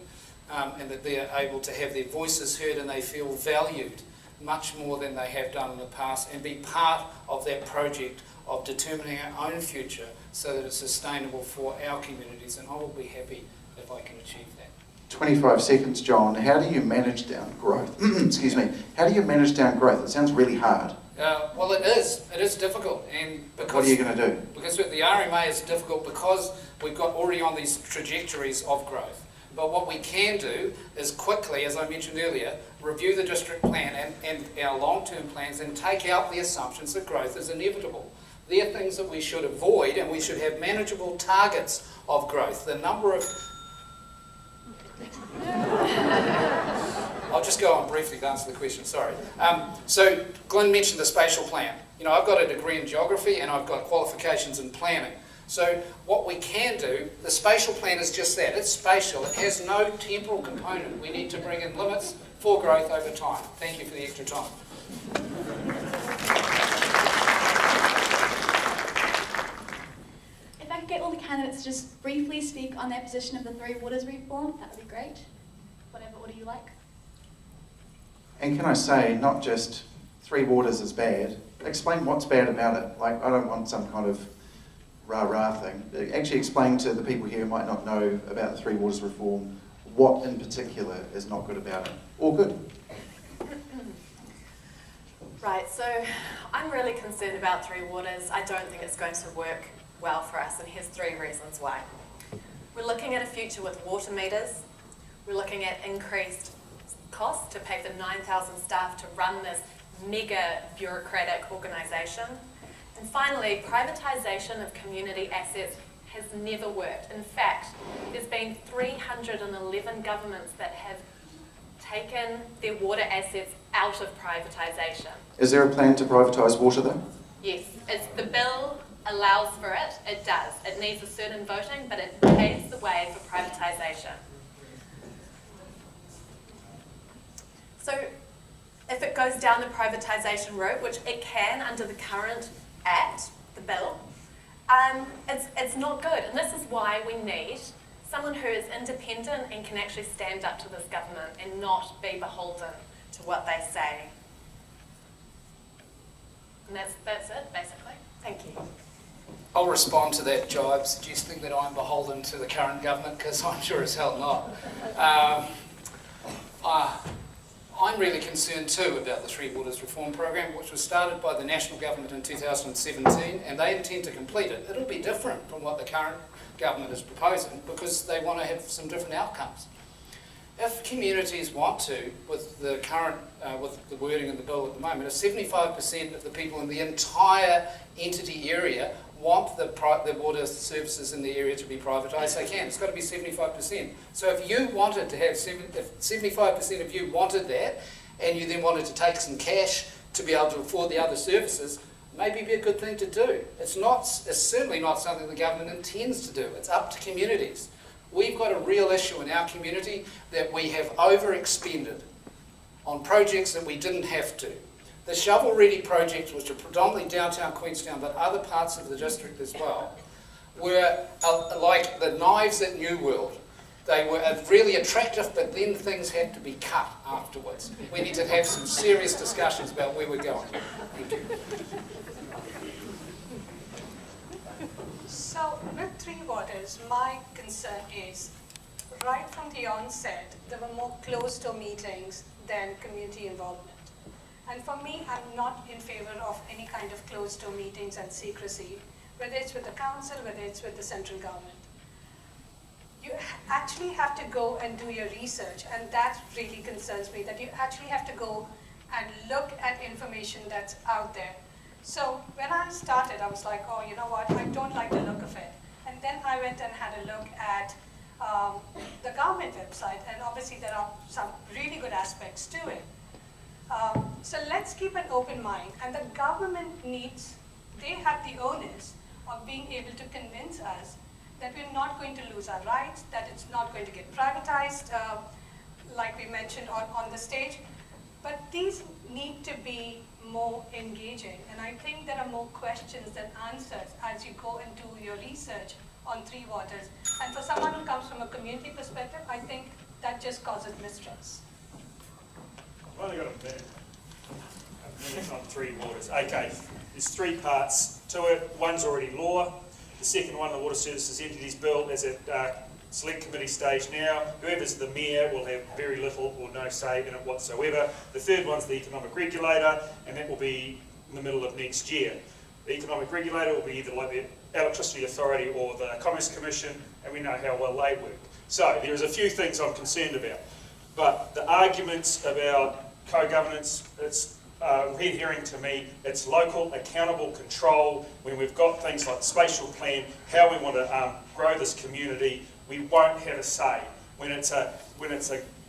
and that they're able to have their voices heard and they feel valued much more than they have done in the past, and be part of that project of determining our own future so that it's sustainable for our communities, and I will be happy if I can achieve that. 25 seconds, John. How do you manage down growth? Excuse me. How do you manage down growth? It sounds really hard. Well, it is difficult, and because What are you going to do? Because with the RMA is difficult because we've got already on these trajectories of growth. But what we can do is quickly, as I mentioned earlier, review the district plan and our long-term plans and take out the assumptions that growth is inevitable. They're things that we should avoid, and we should have manageable targets of growth. The number of... I'll just go on briefly to answer the question, sorry. So Glyn mentioned the spatial plan. You know, I've got a degree in geography and I've got qualifications in planning. So what we can do, the spatial plan is just that, it's spatial, it has no temporal component. We need to bring in limits for growth over time. Thank you for the extra time. If I could get all the candidates to just briefly speak on their position of the Three Waters reform, that would be great. Whatever order you like. And can I say, not just Three Waters is bad, explain what's bad about it. Like, I don't want some kind of rah-rah thing. Actually explain to the people here who might not know about the Three Waters reform what in particular is not good about it, or good. Right, so I'm really concerned about Three Waters. I don't think it's going to work well for us, and here's 3 reasons why. We're looking at a future with water meters. We're looking at increased costs to pay for 9,000 staff to run this mega bureaucratic organisation. And finally, privatisation of community assets has never worked. In fact, there's been 311 governments that have taken their water assets out of privatisation. Is there a plan to privatise water though? Yes, the bill allows for it, it does. It needs a certain voting, but it paves the way for privatisation. So if it goes down the privatisation route, which it can under the current Act, the bill, it's not good. And this is why we need someone who is independent and can actually stand up to this government and not be beholden to what they say. And that's it, basically. Thank you. I'll respond to that jibe, suggesting that I'm beholden to the current government, because I'm sure as hell not. I'm really concerned too about the Three Waters Reform Program, which was started by the national government in 2017, and they intend to complete it. It'll be different from what the current government is proposing because they want to have some different outcomes. If communities want to, with the current, with the wording in the bill at the moment, if 75% of the people in the entire entity area want the water services in the area to be privatised, they can. It's got to be 75%. So if you wanted to have, if 75% of you wanted that, and you then wanted to take some cash to be able to afford the other services, maybe it'd be a good thing to do. It's certainly not something the government intends to do. It's up to communities. We've got a real issue in our community that we have overexpended on projects that we didn't have to. The shovel-ready projects, which are predominantly downtown Queenstown, but other parts of the district as well, were like the knives at New World. They were really attractive, but then things had to be cut afterwards. We need to have some serious discussions about where we're going. Thank you. So with Three Waters, my concern is, right from the onset, there were more closed-door meetings than community involvement. And for me, I'm not in favor of any kind of closed-door meetings and secrecy, whether it's with the council, whether it's with the central government. You actually have to go and do your research, and that really concerns me, that you actually have to go and look at information that's out there. So when I started, I was like, oh, you know what, I don't like the look of it. And then I went and had a look at the government website, and obviously there are some really good aspects to it. So let's keep an open mind, and the government needs, they have the onus of being able to convince us that we're not going to lose our rights, that it's not going to get privatized, like we mentioned on the stage. But these need to be more engaging, and I think there are more questions than answers as you go and do your research on Three Waters. And for someone who comes from a community perspective, I think that just causes mistrust. I've only got a minute on Three Waters. Okay, there's 3 parts to it. One's already law. The second one, the Water Services Entities Bill, is at select committee stage now. Whoever's the mayor will have very little or no say in it whatsoever. The third one's the economic regulator, and that will be in the middle of next year. The economic regulator will be either like the Electricity Authority or the Commerce Commission, and we know how well they work. So there's a few things I'm concerned about. But the arguments about co-governance, it's red herring to me. It's local accountable control. When we've got things like the spatial plan, how we want to grow this community, we won't have a say. When it's a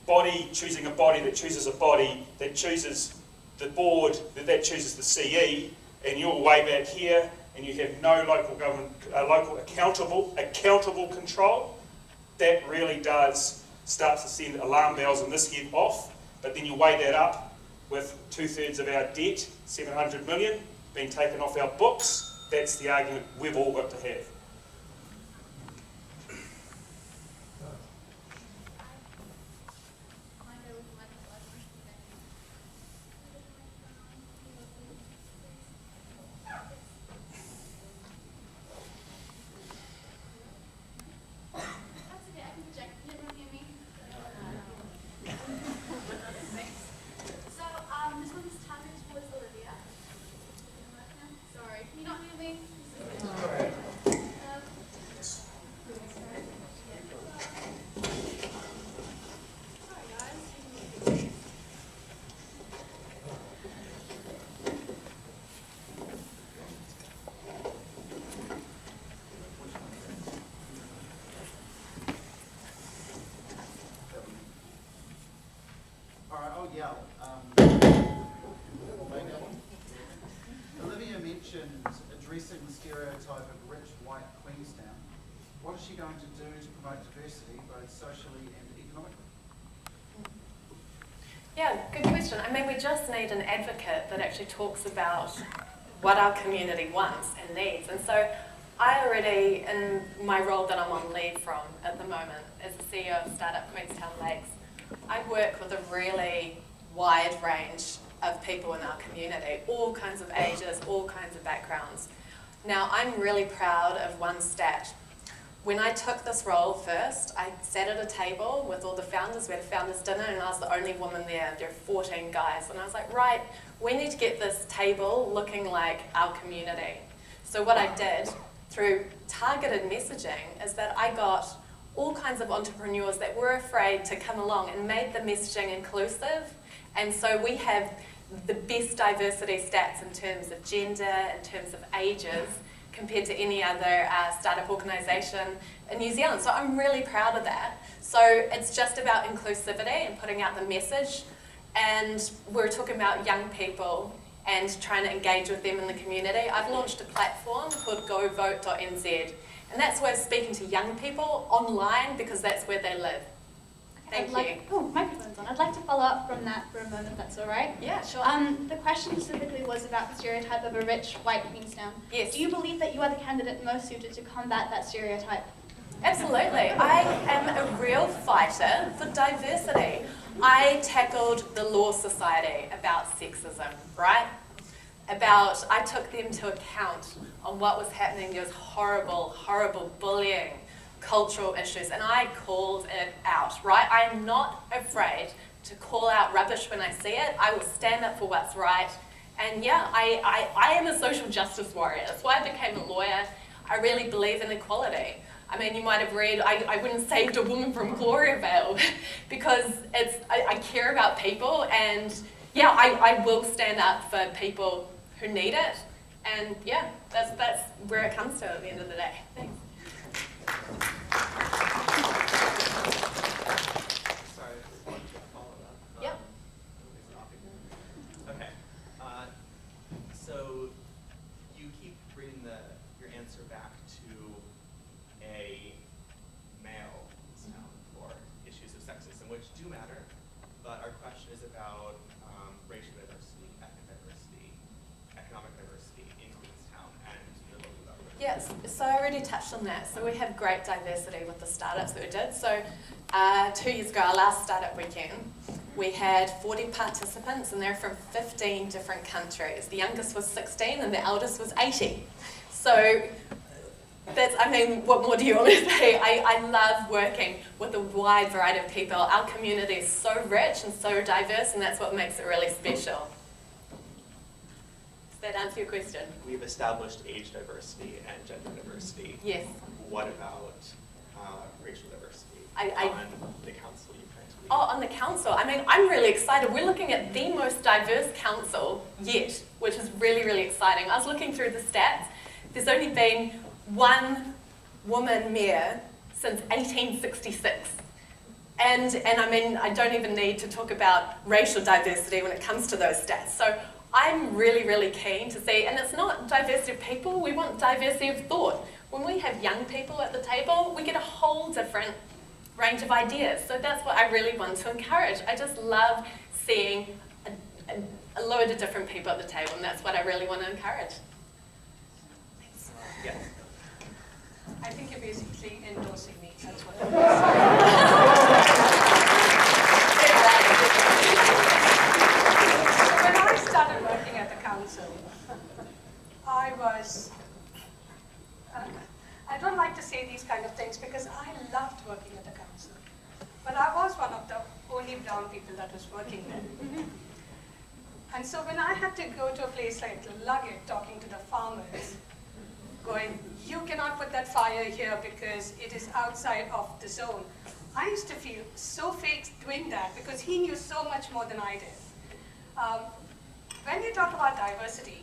body choosing a body that chooses a body that chooses the board that chooses the CE, and you're way back here, and you have no local government, local accountable control, that really does start to send alarm bells in this head off. But then you weigh that up with 2/3 of our debt, 700 million, being taken off our books. That's the argument we've all got to have. This one's targeted towards Olivia. Sorry, can you not hear me? I'll yell. Olivia mentioned addressing the stereotype of rich white Queenstown. What is she going to do to promote diversity, both socially and economically? Yeah, good question. I mean, we just need an advocate that actually talks about what our community wants and needs. And so I already, in my role that I'm on leave from at the moment, as the CEO of Startup Queenstown Lakes, I work with a really wide range of people in our community, all kinds of ages, all kinds of backgrounds. Now, I'm really proud of one stat. When I took this role first, I sat at a table with all the founders. We had a founders dinner and I was the only woman there. There were 14 guys. And I was like, right, we need to get this table looking like our community. So what I did through targeted messaging is that I got all kinds of entrepreneurs that were afraid to come along and made the messaging inclusive. And so we have the best diversity stats in terms of gender, in terms of ages, compared to any other startup organisation in New Zealand. So I'm really proud of that. So it's just about inclusivity and putting out the message. And we're talking about young people and trying to engage with them in the community. I've launched a platform called govote.nz. And that's where speaking to young people online because that's where they live. Thank you. Oh, microphone's on. I'd like to follow up from that for a moment, if that's all right. Yeah, sure. The question specifically was about the stereotype of a rich white Queenstown. Yes. Do you believe that you are the candidate most suited to combat that stereotype? Absolutely. I am a real fighter for diversity. I tackled the Law Society about sexism, right? I took them to account on what was happening, those horrible, horrible bullying, cultural issues, and I called it out, right? I am not afraid to call out rubbish when I see it. I will stand up for what's right. And yeah, I am a social justice warrior. That's why I became a lawyer. I really believe in equality. I mean, you might have read, I wouldn't have saved a woman from Gloriavale because I care about people, and yeah, I will stand up for people who need it. And yeah, that's where it comes to at the end of the day. Thanks. Sorry, I just wanted to follow up. Yep. Okay. So you keep bringing your answer back to a male sound for issues of sexism, which do matter, but our question is about racial diversity, ethnic diversity, economic diversity in Queenstown and the local government. Yes, so I already touched on that. So we have great diversity with the startups that we did. So 2 years ago, our last startup weekend, we had 40 participants and they're from 15 different countries. The youngest was 16 and the eldest was 80. So that's, I mean, what more do you want to say? I love working with a wide variety of people. Our community is so rich and so diverse, and that's what makes it really special. Does that answer your question? We've established age diversity and gender diversity. Yes. What about racial diversity I- on the council you plan to lead? Oh, on the council. I mean, I'm really excited. We're looking at the most diverse council yet, which is really, really exciting. I was looking through the stats. There's only been one woman mayor since 1866. And I mean, I don't even need to talk about racial diversity when it comes to those stats. So I'm really, really keen to see, and it's not diversity of people, we want diversity of thought. When we have young people at the table, we get a whole different range of ideas. So that's what I really want to encourage. I just love seeing a load of different people at the table, and that's what I really want to encourage. Thanks. Yeah. I think you're basically endorsing me. That's what So when I started working at the council, I was, I don't like to say these kind of things because I loved working at the council. But I was one of the only brown people that was working there. And so when I had to go to a place like Luggett, talking to the farmers, going, you cannot put that fire here because it is outside of the zone. I used to feel so fake doing that because he knew so much more than I did. When you talk about diversity,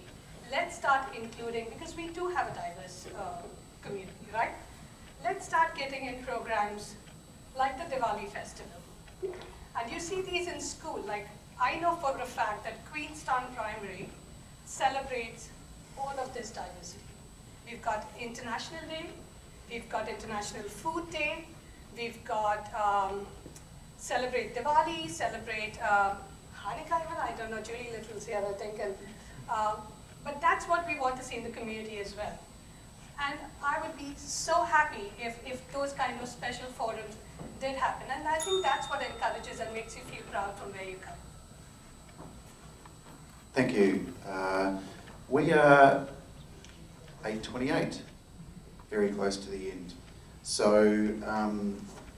let's start including, because we do have a diverse community, right? Let's start getting in programs like the Diwali festival. And you see these in school, like I know for a fact that Queenstown Primary celebrates all of this diversity. We've got International Day, we've got International Food Day, we've got celebrate Diwali, celebrate Hanukkah even, I don't know, Julie Little's here I think, and, but that's what we want to see in the community as well. And I would be so happy if those kind of special forums did happen, and I think that's what encourages and makes you feel proud from where you come. Thank you. We are 8:28, very close to the end. So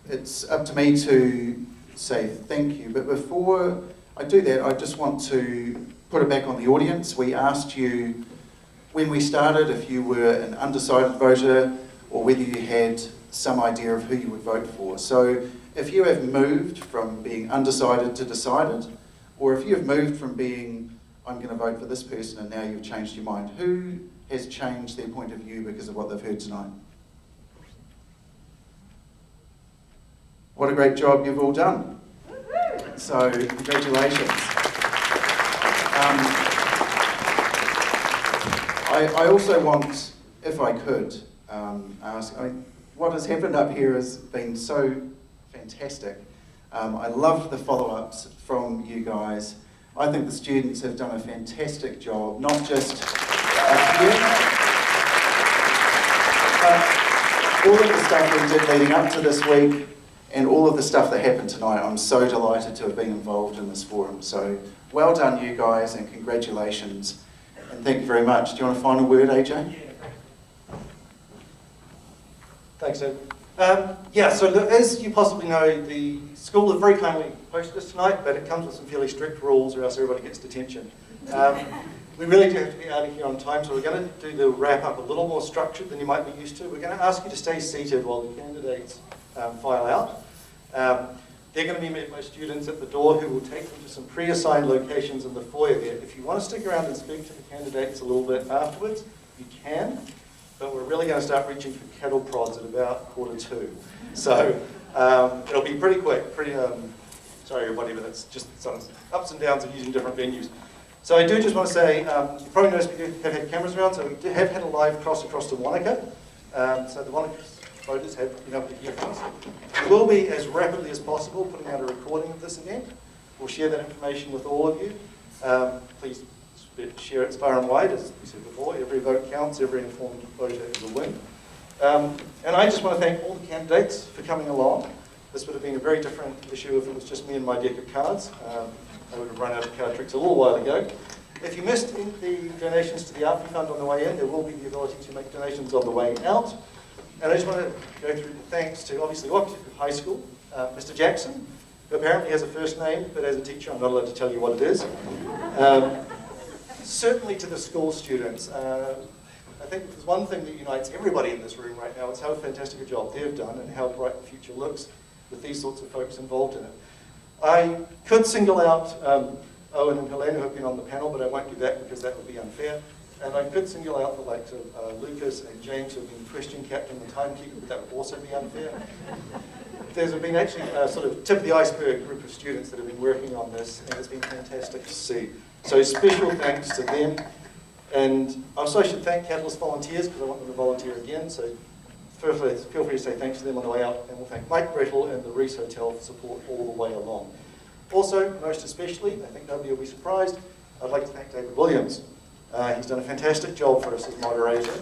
it's up to me to say thank you, but before I do that, I just want to put it back on the audience. We asked you when we started if you were an undecided voter or whether you had some idea of who you would vote for. So if you have moved from being undecided to decided, or if you have moved from being I'm going to vote for this person and now you've changed your mind, who has changed their point of view because of what they've heard tonight? What a great job you've all done. So, congratulations. I also want, if I could, ask, what has happened up here has been so fantastic. I loved the follow-ups from you guys. I think the students have done a fantastic job, not just up here, but all of the stuff we did leading up to this week and all of the stuff that happened tonight. I'm so delighted to have been involved in this forum. So well done you guys and congratulations and thank you very much. Do you want a final word, AJ? Thanks, Ed. Yeah, so as you possibly know, the school have very kindly hosted us tonight, but it comes with some fairly strict rules or else everybody gets detention. We really do have to be out of here on time, so we're going to do the wrap up a little more structured than you might be used to. We're going to ask you to stay seated while the candidates file out. They're going to be met by students at the door who will take them to some pre-assigned locations in the foyer there. If you want to stick around and speak to the candidates a little bit afterwards, you can. But we're really going to start reaching for cattle prods at about 1:45. So it'll be pretty quick, sorry everybody, but it's just some ups and downs of using different venues. So I do just want to say, you probably noticed we have had cameras around, so we have had a live cross across to Wanaka. So the Wanaka voters have been able to hear from us. We will be, as rapidly as possible, putting out a recording of this event. We'll share that information with all of you. Please share it far and wide, as we said before. Every vote counts, every informed voter is a win. And I just want to thank all the candidates for coming along. This would have been a very different issue if it was just me and my deck of cards. I would have run out of card tricks a little while ago. If you missed the donations to the ARPI Fund on the way in, there will be the ability to make donations on the way out. And I just want to go through the thanks to, obviously, Wakatipu High School, Mr. Jackson, who apparently has a first name, but as a teacher I'm not allowed to tell you what it is. certainly to the school students. I think if there's one thing that unites everybody in this room right now, it's how fantastic a job they've done and how bright the future looks with these sorts of folks involved in it. I could single out Owen and Helena who have been on the panel, but I won't do that because that would be unfair. And I could single out the likes of Lucas and James who have been question captain and timekeeper, but that would also be unfair. There's been actually a sort of tip of the iceberg group of students that have been working on this, and it's been fantastic to see. So special thanks to them. And also I should thank Catalyst volunteers because I want them to volunteer again. So feel free to say thanks to them on the way out, and we'll thank Mike Brettle and the Reese Hotel for support all the way along. Also, most especially, I think nobody will be surprised, I'd like to thank David Williams. He's done a fantastic job for us as moderator.